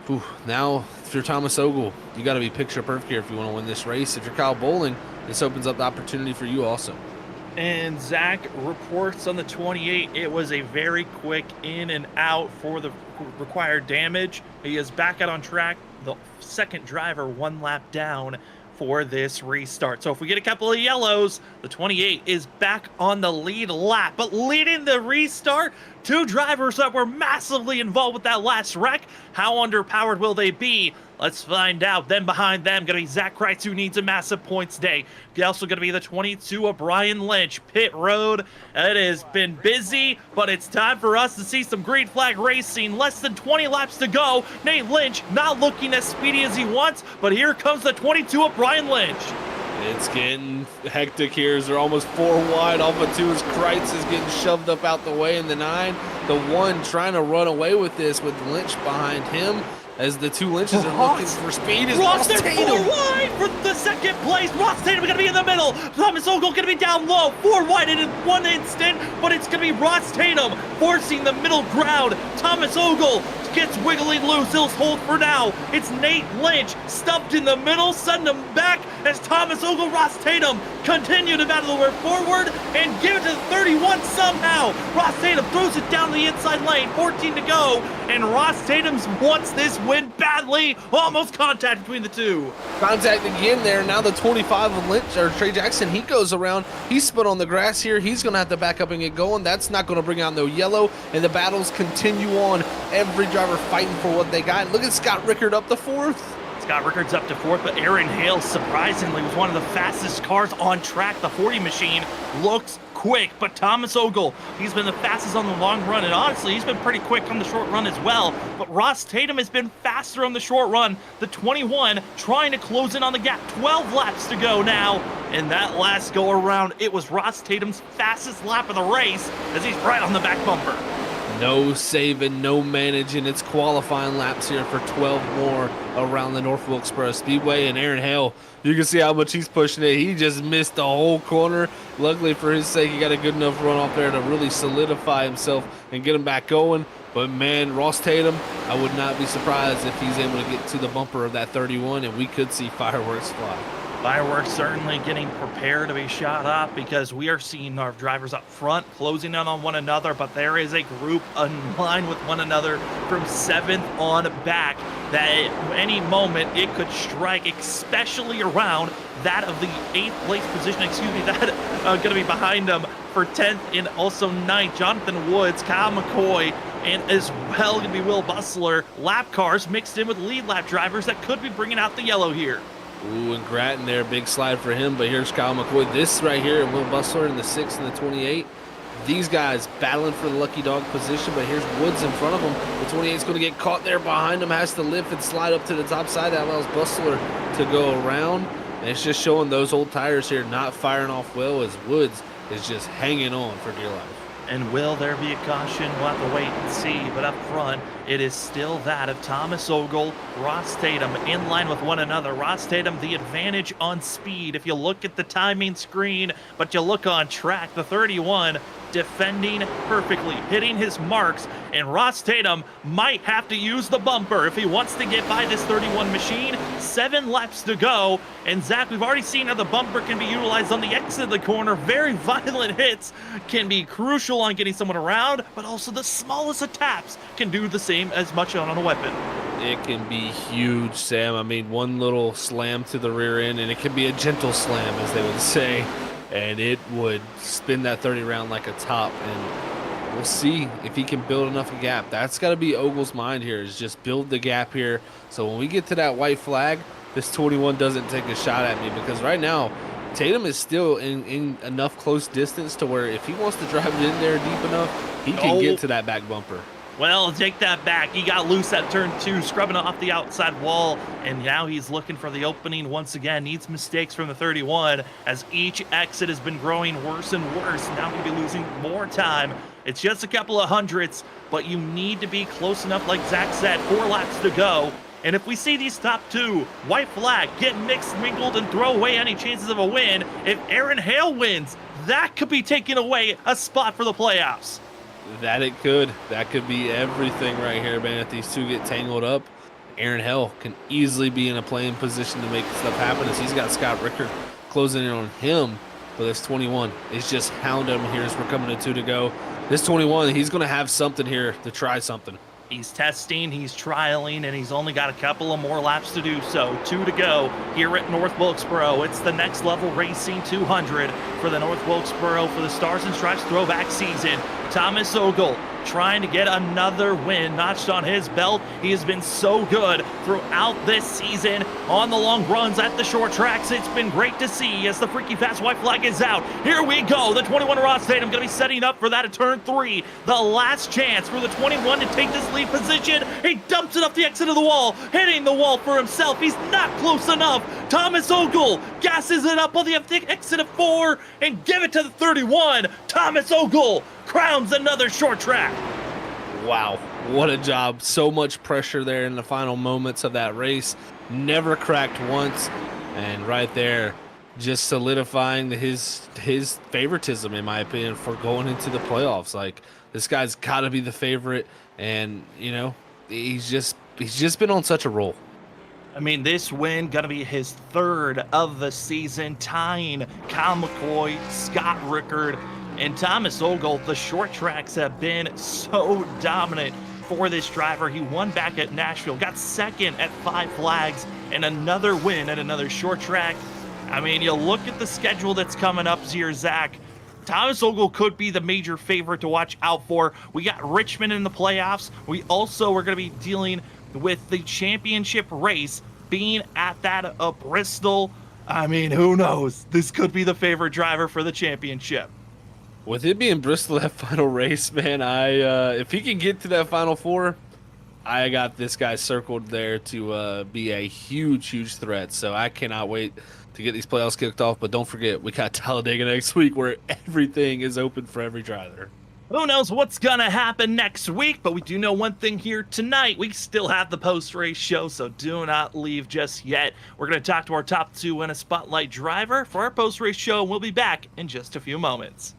Whew, now, if you're Thomas Ogle, you got to be picture perfect here if you want to win this race. If you're Kyle Bowling, this opens up the opportunity for you also. And Zach reports on the 28, it was a very quick in and out for the required damage. He is back out on track. The second driver 1 lap down for this restart. So if we get a couple of yellows, the 28 is back on the lead lap. But leading the restart, 2 drivers that were massively involved with that last wreck. How underpowered will they be? Let's find out. Then behind them, going to be Zach Kreitz, who needs a massive points day. Also going to be the 22 of Brian Lynch. Pit road. It has been busy, but it's time for us to see some green flag racing. Less than 20 laps to go. Nate Lynch not looking as speedy as he wants, but here comes the 22 of Brian Lynch. It's getting hectic here as they're almost 4 wide off of 2 as Kreitz is getting shoved up out the way in the 9. The 1 trying to run away with this with Lynch behind him as the 2 Lynches are looking for speed. Ross, they're 4 wide for the second place. Ross Tatum going to be in the middle. Thomas Ogle going to be down low. 4 wide in 1 instant, but it's going to be Ross Tatum forcing the middle ground. Thomas Ogle gets wiggling loose. He'll hold for now. It's Nate Lynch stuffed in the middle, send him back as Thomas Ogle, Ross Tatum continue to battle their way forward and give it to the 31 somehow. Ross Tatum throws it down the inside lane, 14 to go, and Ross Tatum wants this win badly. Almost contact between the 2. Contact again there. Now the 25 of Lynch, or Trey Jackson, he goes around. He's spun on the grass here. He's going to have to back up and get going. That's not going to bring out no yellow, and the battles continue on. Every driver fighting for what they got. Look at Scott Rickard up to 4th. Scott Rickard's up to 4th, but Aaron Hale surprisingly was one of the fastest cars on track. The 40 machine looks quick, but Thomas Ogle, he's been the fastest on the long run, and honestly, he's been pretty quick on the short run as well. But Ross Tatum has been faster on the short run. The 21 trying to close in on the gap. 12 laps to go now. In that last go around, it was Ross Tatum's fastest lap of the race as he's right on the back bumper. No saving, no managing. It's qualifying laps here for 12 more around the North Wilkesboro Speedway. And Aaron Hale, you can see how much he's pushing it. He just missed the whole corner. Luckily for his sake, he got a good enough run off there to really solidify himself and get him back going. But man, Ross Tatum, I would not be surprised if he's able to get to the bumper of that 31 and we could see fireworks fly. Fireworks certainly getting prepared to be shot up because we are seeing our drivers up front closing in on one another, but there is a group in line with one another from 7th on back that at any moment it could strike, especially around that of the 8th place position, that going to be behind them for 10th and also 9th. Jonathan Woods, Kyle McCoy, and as well going to be Will Bustler. Lap cars mixed in with lead lap drivers that could be bringing out the yellow here. Ooh, and Grattan there, big slide for him, but here's Kyle McCoy. This right here, Will Bustler in the 6th and the 28. These guys battling for the lucky dog position, but here's Woods in front of him. The 28 is going to get caught there behind him, has to lift and slide up to the top side. That allows Bustler to go around. And it's just showing those old tires here not firing off well as Woods is just hanging on for dear life. And will there be a caution? We'll have to wait and see. But up front, it is still that of Thomas Ogle, Ross Tatum in line with one another. Ross Tatum, the advantage on speed. If you look at the timing screen, but you look on track, the 31 defending perfectly, hitting his marks. And Ross Tatum might have to use the bumper if he wants to get by this 31 machine. 7 laps to go. And Zach, we've already seen how the bumper can be utilized on the exit of the corner. Very violent hits can be crucial on getting someone around, but also the smallest of taps can do the same as much on a weapon. It can be huge, Sam. I mean, one little slam to the rear end, and it can be a gentle slam, as they would say, and it would spin that 30 round like a top. And we'll see if he can build enough a gap. That's got to be Ogle's mind here, is just build the gap here. So when we get to that white flag, this 21 doesn't take a shot at me, because right now, Tatum is still in enough close distance to where if he wants to drive it in there deep enough, he can get to that back bumper. Well, take that back. He got loose at turn 2, scrubbing off the outside wall, and now he's looking for the opening once again. Needs mistakes from the 31 as each exit has been growing worse and worse. Now he'll be losing more time. It's just a couple of hundredths, but you need to be close enough, like Zach said, 4 laps to go. And if we see these top 2, white flag, get mixed, mingled, and throw away any chances of a win, if Aaron Hale wins, that could be taking away a spot for the playoffs. That it could. That could be everything right here, man. If these two get tangled up, Aaron Hale can easily be in a playing position to make stuff happen, as he's got Scott Rickard closing in on him. But this 21 is just hound him here as we're coming to 2 to go. This 21, he's going to have something here to try something. He's testing, he's trialing, and he's only got a couple of more laps to do so. 2 to go here at North Wilkesboro. It's the Next Level Racing 200 for the North Wilkesboro for the Stars and Stripes throwback season. Thomas Ogle trying to get another win notched on his belt. He has been so good throughout this season on the long runs at the short tracks. It's been great to see as the freaky fast white flag is out. Here we go. The 21 Ross Tatum going to be setting up for that at turn 3. The last chance for the 21 to take this lead position. He dumps it off the exit of the wall, hitting the wall for himself. He's not close enough. Thomas Ogle gasses it up on the exit of 4 and give it to the 31. Thomas Ogle crowns another short track. Wow, what a job. So much pressure there in the final moments of that race. Never cracked once. And right there, just solidifying his favoritism, in my opinion, for going into the playoffs. Like, this guy's got to be the favorite. And, you know, he's just been on such a roll. I mean, this win going to be his 3rd of the season, tying Kyle McCoy, Scott Rickard, and Thomas Ogle. The short tracks have been so dominant for this driver. He won back at Nashville, got 2nd at 5 Flags, and another win at another short track. I mean, you look at the schedule that's coming up here, Zach. Thomas Ogle could be the major favorite to watch out for. We got Richmond in the playoffs. We also are going to be dealing with the championship race being at that of Bristol. I mean, who knows? This could be the favorite driver for the championship. With it being Bristol, that final race, man, if he can get to that final 4, I got this guy circled there to be a huge threat. So I cannot wait to get these playoffs kicked off. But don't forget, we got Talladega next week where everything is open for every driver. Who knows what's gonna happen next week, but we do know one thing here tonight. We still have the post-race show, so do not leave just yet. We're gonna talk to our top 2 in a spotlight driver for our post-race show, and we'll be back in just a few moments.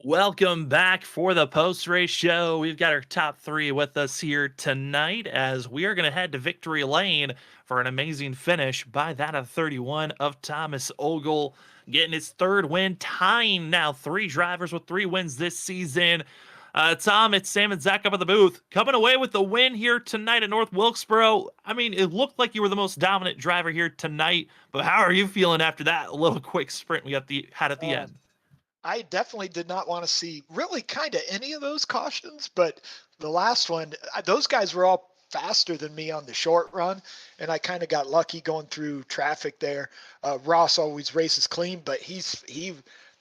Welcome back for the post-race show. We've got our top three with us here tonight as we are going to head to victory lane for an amazing finish by that of 31 of Thomas Ogle, getting his third win, tying now three drivers with 3 wins this season. Tom, it's Sam and Zach up at the booth, coming away with the win here tonight at North Wilkesboro. I mean, it looked like you were the most dominant driver here tonight, but how are you feeling after that little quick sprint we had at the end? I definitely did not want to see really kind of any of those cautions, but the last one, those guys were all faster than me on the short run, and I kind of got lucky going through traffic there. Ross always races clean, but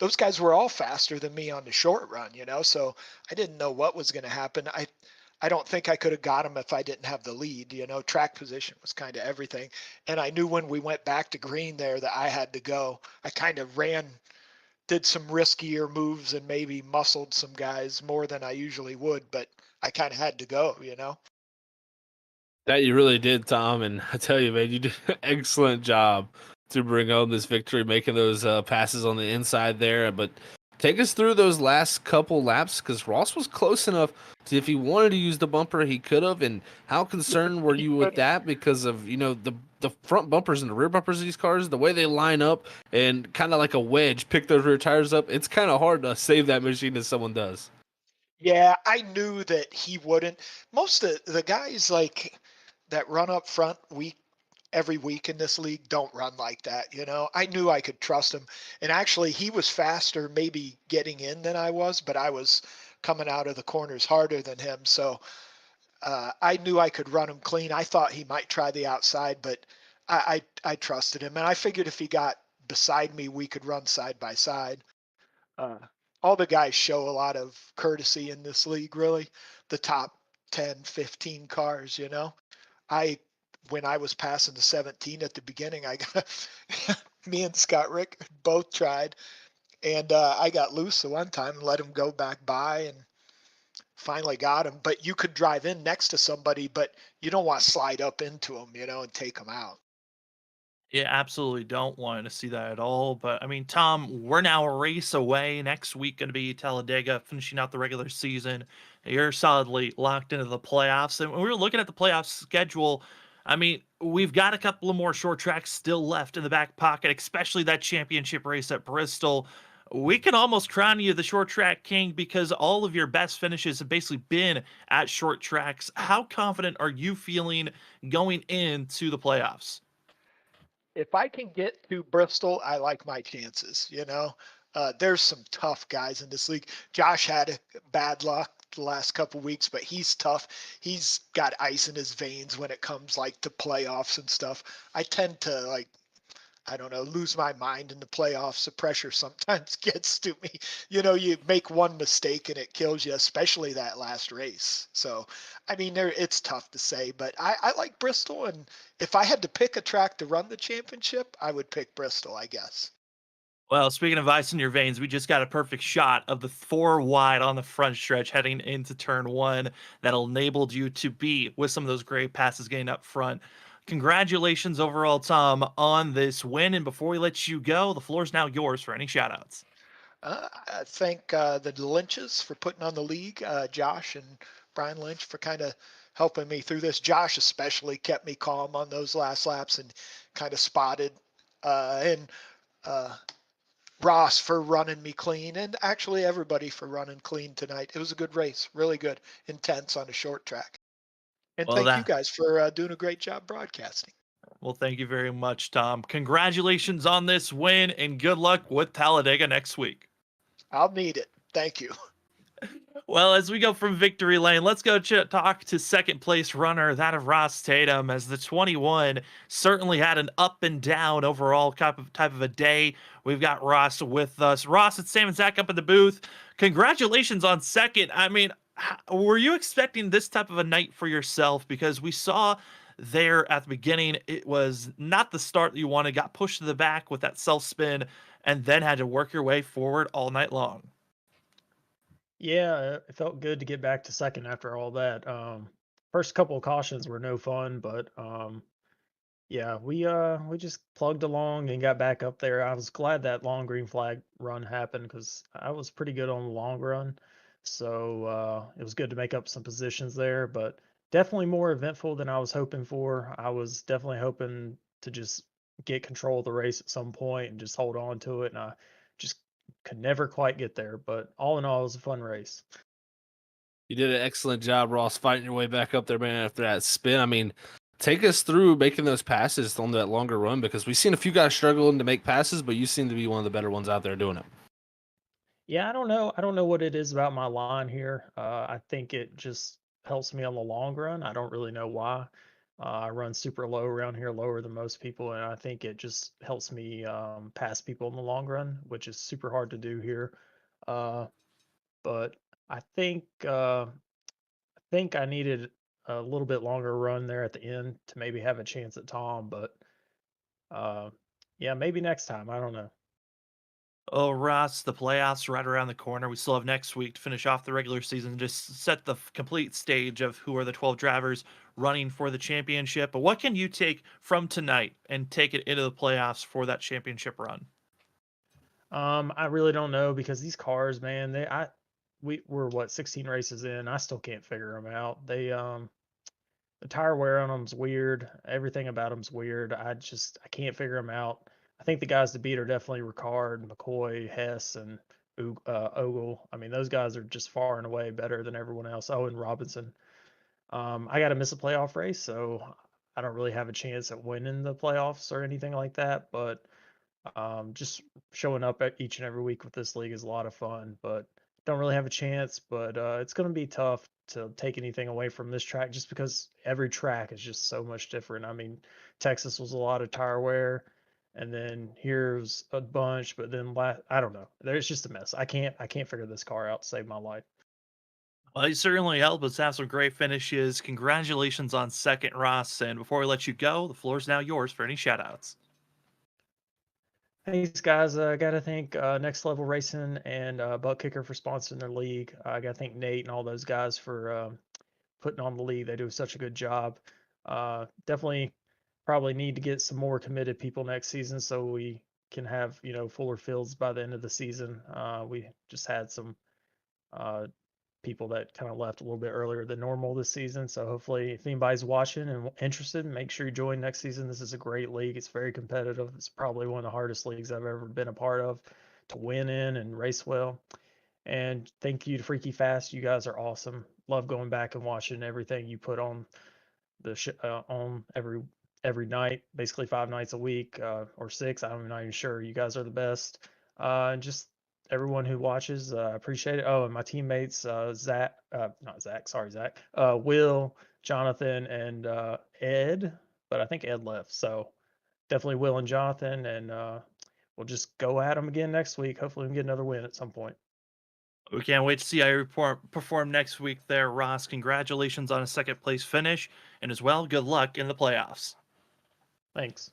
those guys were all faster than me on the short run, so I didn't know what was going to happen. I don't think I could have got him if I didn't have the lead. Track position was kind of everything. And I knew when we went back to green there that I had to go. I kind of did some riskier moves and maybe muscled some guys more than I usually would, but I kind of had to go. That you really did, Tom. And I tell you, man, you did an excellent job to bring home this victory, making those passes on the inside there. But take us through those last couple laps, because Ross was close enough to, if he wanted to use the bumper, he could have. And how concerned were you with that because of, the front bumpers and the rear bumpers of these cars, the way they line up and kind of like a wedge, pick those rear tires up? It's kind of hard to save that machine as someone does. Yeah, I knew that he wouldn't. Most of the guys that run up front every week in this league don't run like that. I knew I could trust him. And actually, he was faster maybe getting in than I was, but I was coming out of the corners harder than him. So I knew I could run him clean. I thought he might try the outside, but I trusted him. And I figured if he got beside me, we could run side by side. All the guys show a lot of courtesy in this league, really. The top 10, 15 cars, when I was passing the 17 at the beginning, I got me and Scott Rick both tried, and I got loose the one time and let him go back by and finally got him. But you could drive in next to somebody, but you don't want to slide up into them, and take them out. Yeah, absolutely don't want to see that at all. But I mean, Tom, we're now a race away. Next week going to be Talladega, finishing out the regular season. You're solidly locked into the playoffs. And when we were looking at the playoff schedule, I mean, we've got a couple of more short tracks still left in the back pocket, especially that championship race at Bristol. We can almost crown you the short track king because all of your best finishes have basically been at short tracks. How confident are you feeling going into the playoffs? If I can get to Bristol, I like my chances. There's some tough guys in this league. Josh had bad luck the last couple weeks, but he's tough. He's got ice in his veins when it comes to playoffs and stuff. I tend to I don't know, lose my mind in the playoffs. The pressure sometimes gets to me. You make one mistake and it kills you, especially that last race. So, I mean, it's tough to say, but I like Bristol. And if I had to pick a track to run the championship, I would pick Bristol, I guess. Well, speaking of ice in your veins, we just got a perfect shot of the 4 wide on the front stretch heading into turn 1 that enabled you to be with some of those great passes getting up front. Congratulations overall, Tom, on this win. And before we let you go, the floor is now yours for any shout outs. I thank the Lynches for putting on the league, Josh and Brian Lynch for kind of helping me through this. Josh especially kept me calm on those last laps and kind of spotted. And Ross for running me clean, and actually everybody for running clean tonight. It was a good race, really good, intense on a short track. And Well, thank you that guys for doing a great job broadcasting. well, thank you very much, Tom. Congratulations on this win and good luck with Talladega next week. I'll need it. Thank you. Well, as we go from victory lane, let's go talk to second place runner, that of Ross Tatum, as the 21 certainly had an up and down overall type of a day. We've got Ross with us. Ross, it's Sam and Zach up in the booth. Congratulations on second. I mean, were you expecting this type of a night for yourself? Because we saw there at the beginning, it was not the start that you wanted, got pushed to the back with that self spin, and then had to work your way forward all night long. Yeah, it felt good to get back to second after all that. First couple of cautions were no fun, but Yeah, we just plugged along and got back up there. I was glad that long green flag run happened because I was pretty good on the long run. So it was good to make up some positions there, but definitely more eventful than I was hoping for. I was definitely hoping to just get control of the race at some point and just hold on to it, and I just could never quite get there. But all in all, it was a fun race. You did an excellent job, Ross, fighting your way back up there, man, after that spin. I mean, take us through making those passes on that longer run, because we've seen a few guys struggling to make passes, but you seem to be one of the better ones out there doing it. Yeah, I don't know. I don't know what it is about my line here. I think it just helps me on the long run. I don't really know why. I run super low around here, lower than most people, and I think it just helps me pass people in the long run, which is super hard to do here. Uh, but I think I needed a little bit longer run there at the end to maybe have a chance at Tom. But uh, yeah, maybe next time. I don't know. Oh, Ross, the playoffs are right around the corner. We still have next week to finish off the regular season and just set the complete stage of who are the 12 drivers running for the championship. But what can you take from tonight and take it into the playoffs for that championship run? I really don't know because these cars, man, we're what 16 races in. I still can't figure them out. The tire wear on them's weird. Everything about them's weird. I can't figure them out. I think the guys to beat are definitely Ricard, McCoy, Hess, and Ogle. I mean, those guys are just far and away better than everyone else. Oh, and Robinson. I got to miss a playoff race, so I don't really have a chance at winning the playoffs or anything like that. But just showing up at each and every week with this league is a lot of fun, but don't really have a chance. But it's going to be tough to take anything away from this track just because every track is just so much different. I mean, Texas was a lot of tire wear, and then here's a bunch, but then I don't know. There's just a mess. I can't figure this car out to save my life. Well, you certainly helped us have some great finishes. Congratulations on second, Ross. And before we let you go, the floor is now yours for any shout outs. Thanks, guys. I got to thank Next Level Racing and ButtKicker for sponsoring their league. I got to thank Nate and all those guys for putting on the league. They do such a good job. Definitely probably need to get some more committed people next season so we can have, fuller fields by the end of the season. We just had some uh, people that kind of left a little bit earlier than normal this season. So hopefully, if anybody's watching and interested, make sure you join next season. This is a great league. It's very competitive. It's probably one of the hardest leagues I've ever been a part of to win in and race well. And thank you to Freaky Fast. You guys are awesome. Love going back and watching everything you put on on every night, basically 5 nights a week or six. I'm not even sure. You guys are the best. And just everyone who watches, appreciate it. Oh, and my teammates, Zach, not Zach, sorry, Zach, Will, Jonathan, and Ed, but I think Ed left. So definitely Will and Jonathan, and we'll just go at them again next week. Hopefully, we can get another win at some point. We can't wait to see how you perform next week there, Ross. Congratulations on a second place finish. And as well, good luck in the playoffs. Thanks.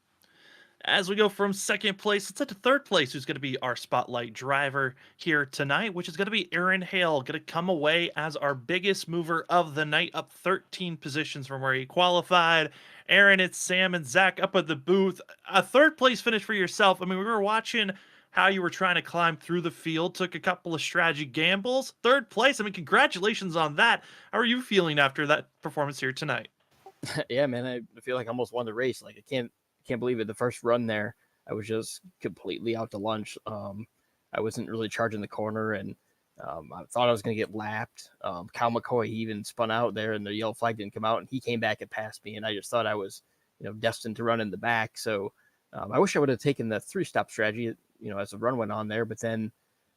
As we go from second place, let's head to third place, who's going to be our spotlight driver here tonight, which is going to be Aaron Hale, going to come away as our biggest mover of the night, up 13 positions from where he qualified. Aaron, it's Sam and Zach up at the booth. A third place finish for yourself. I mean, we were watching how you were trying to climb through the field, took a couple of strategy gambles. Third place, I mean, congratulations on that. How are you feeling after that performance here tonight? Yeah, man, I feel like I almost won the race. Like I can't believe it. The first run there, I was just completely out to lunch. I wasn't really charging the corner, and I thought I was going to get lapped. Kyle McCoy, he even spun out there, and the yellow flag didn't come out, and he came back and passed me, and I just thought I was, destined to run in the back. So I wish I would have taken the 3-stop strategy, as the run went on there. But then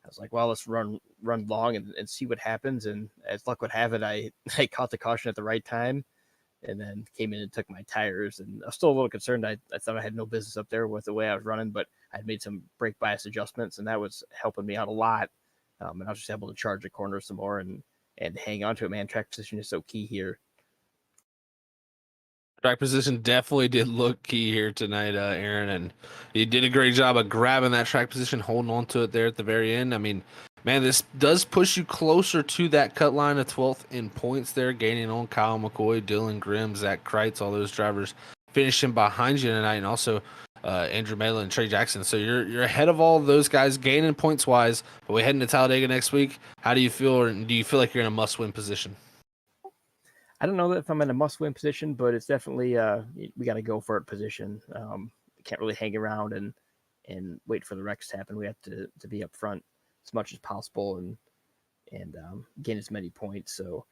I was like, well, let's run long and see what happens. And as luck would have it, I caught the caution at the right time, and then came in and took my tires. And I was still a little concerned. I thought I had no business up there with the way I was running, but I'd made some brake bias adjustments, and that was helping me out a lot. And I was just able to charge the corner some more and hang on to it, man. Track position is so key here. Track position definitely did look key here tonight, Aaron, and you did a great job of grabbing that track position, holding on to it there at the very end. I mean, man, this does push you closer to that cut line of 12th in points there, gaining on Kyle McCoy, Dylan Grimm, Zach Kreitz, all those drivers finishing behind you tonight, and also Andrew Malin and Trey Jackson. So you're ahead of all of those guys, gaining points wise. But we head into Talladega next week. How do you feel, or do you feel like you're in a must-win position? I don't know if I'm in a must-win position, but it's definitely we got to go for it position. Can't really hang around and wait for the wrecks to happen. We have to be up front as much as possible and gain as many points. So,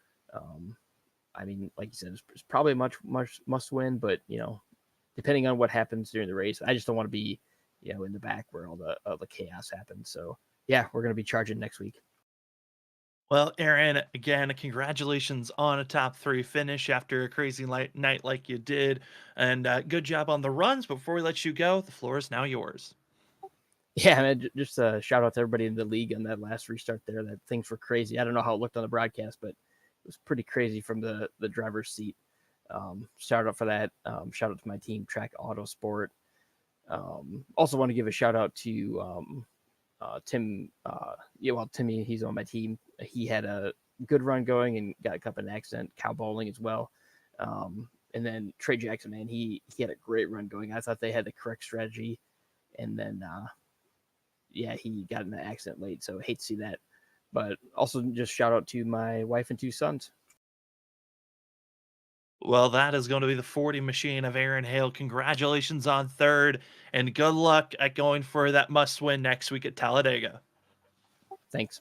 I mean, like you said, it's probably much must-win, but depending on what happens during the race, I just don't want to be in the back where all the chaos happens. So yeah, we're going to be charging next week. Well, Aaron, again, congratulations on a top 3 finish after a crazy night like you did. And good job on the runs. Before we let you go, the floor is now yours. Yeah, man, just a shout out to everybody in the league on that last restart there. That things were crazy. I don't know how it looked on the broadcast, but it was pretty crazy from the driver's seat. Shout out for that. Shout out to my team, Track Autosport. Also want to give a shout out to Tim. Timmy, he's on my team. He had a good run going and got up in an accident, cow bowling as well. And then Trey Jackson, man, he had a great run going. I thought they had the correct strategy, and then he got in an accident late, so I hate to see that. But also just shout out to my wife and 2 sons. Well, that is going to be the 40 machine of Aaron Hale. Congratulations on 3rd, and good luck at going for that must-win next week at Talladega. Thanks.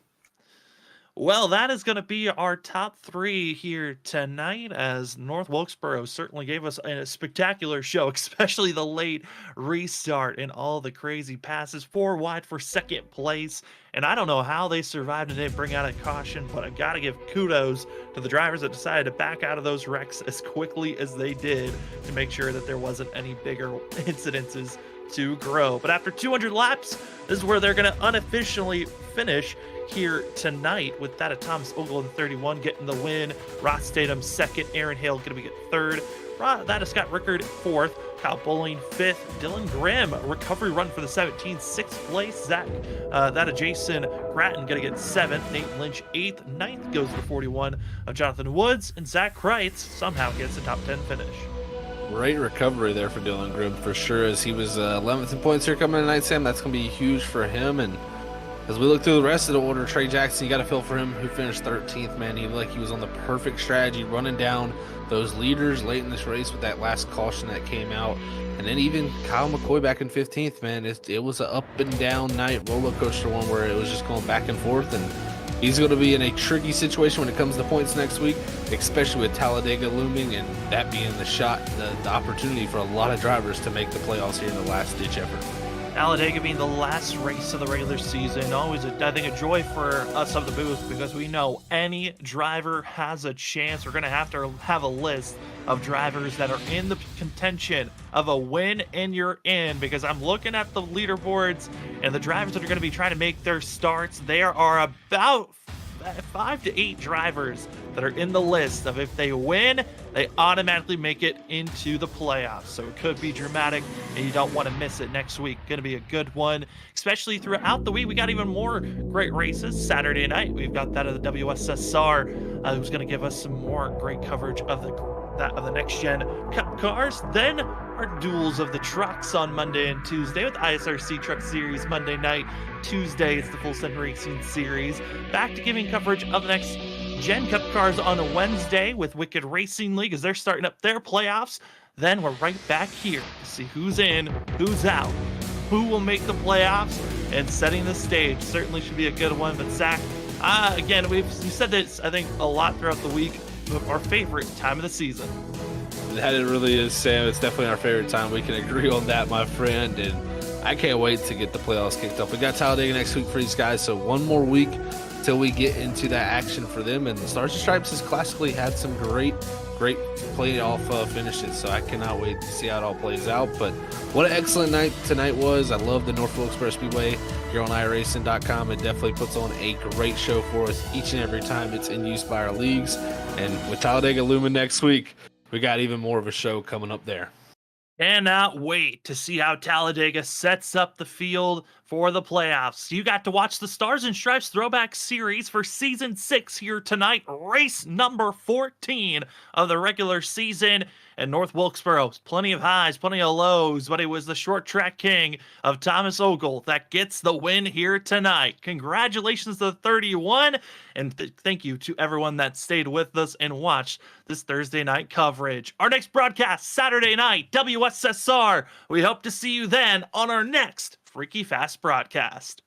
Well, that is going to be our top 3 here tonight, as North Wilkesboro certainly gave us a spectacular show, especially the late restart and all the crazy passes. 4 wide for 2nd place, and I don't know how they survived and didn't bring out a caution, but I got to give kudos to the drivers that decided to back out of those wrecks as quickly as they did to make sure that there wasn't any bigger incidences to grow. But after 200 laps, this is where they're going to unofficially finish here tonight, with that of Thomas Ogle in 31 getting the win, Ross Statham 2nd, Aaron Hale going to be 3rd, that is Scott Rickard 4th, Kyle Bowling 5th, Dylan Grimm recovery run for the 17th, 6th place, that of Jason Gratton going to get 7th, Nate Lynch 8th, 9th goes to 41 of Jonathan Woods, and Zach Kreitz somehow gets a top 10 finish. Great recovery there for Dylan Grimm for sure, as he was 11th in points here coming tonight, Sam. That's going to be huge for him. And as we look through the rest of the order, Trey Jackson, you got to feel for him, who finished 13th, man. He looked like he was on the perfect strategy, running down those leaders late in this race with that last caution that came out. And then even Kyle McCoy back in 15th, man. It was an up and down night roller coaster one where it was just going back and forth. And he's going to be in a tricky situation when it comes to points next week, especially with Talladega looming and that being the opportunity for a lot of drivers to make the playoffs here in the last ditch effort. Talladega being the last race of the regular season, always I think a joy for us of the booth, because we know any driver has a chance. We're going to have a list of drivers that are in the contention of a win, and you're in, because I'm looking at the leaderboards and the drivers that are going to be trying to make their starts. There are about 5 to 8 drivers that are in the list of, if they win, they automatically make it into the playoffs. So it could be dramatic, and you don't want to miss it next week. Going to be a good one, especially throughout the week. We got even more great races. Saturday night, we've got that of the WSSR, who's going to give us some more great coverage of the next gen Cup cars. Then our duels of the trucks on Monday and Tuesday, with ISRC Truck Series Monday night. Tuesday, it's the Full Send Racing Series. Back to giving coverage of the next Gen Cup cars on a Wednesday with Wicked Racing League as they're starting up their playoffs. Then we're right back here to see who's in, who's out, who will make the playoffs, and setting the stage. Certainly should be a good one. But Zach, again, we've said this, I think, a lot throughout the week. Our favorite time of the season. That it really is, Sam. It's definitely our favorite time. We can agree on that, my friend. And I can't wait to get the playoffs kicked off. We got Talladega next week for these guys, so one more week till we get into that action for them. And the Stars and Stripes has classically had some great playoff finishes, so I cannot wait to see how it all plays out. But what an excellent night tonight was. I love the North Wilkesboro Speedway here on iRacing.com. It definitely puts on a great show for us each and every time it's in use by our leagues. And with Talladega looming next week, we got even more of a show coming up there. Cannot wait to see how Talladega sets up the field for the playoffs. You got to watch the Stars and Stripes Throwback Series for Season 6 here tonight, race number 14 of the regular season. And North Wilkesboro, plenty of highs, plenty of lows, but it was the short track king of Thomas Ogle that gets the win here tonight. Congratulations to the 31, and thank you to everyone that stayed with us and watched this Thursday night coverage. Our next broadcast, Saturday night, WSSR. We hope to see you then on our next Freaky Fast broadcast.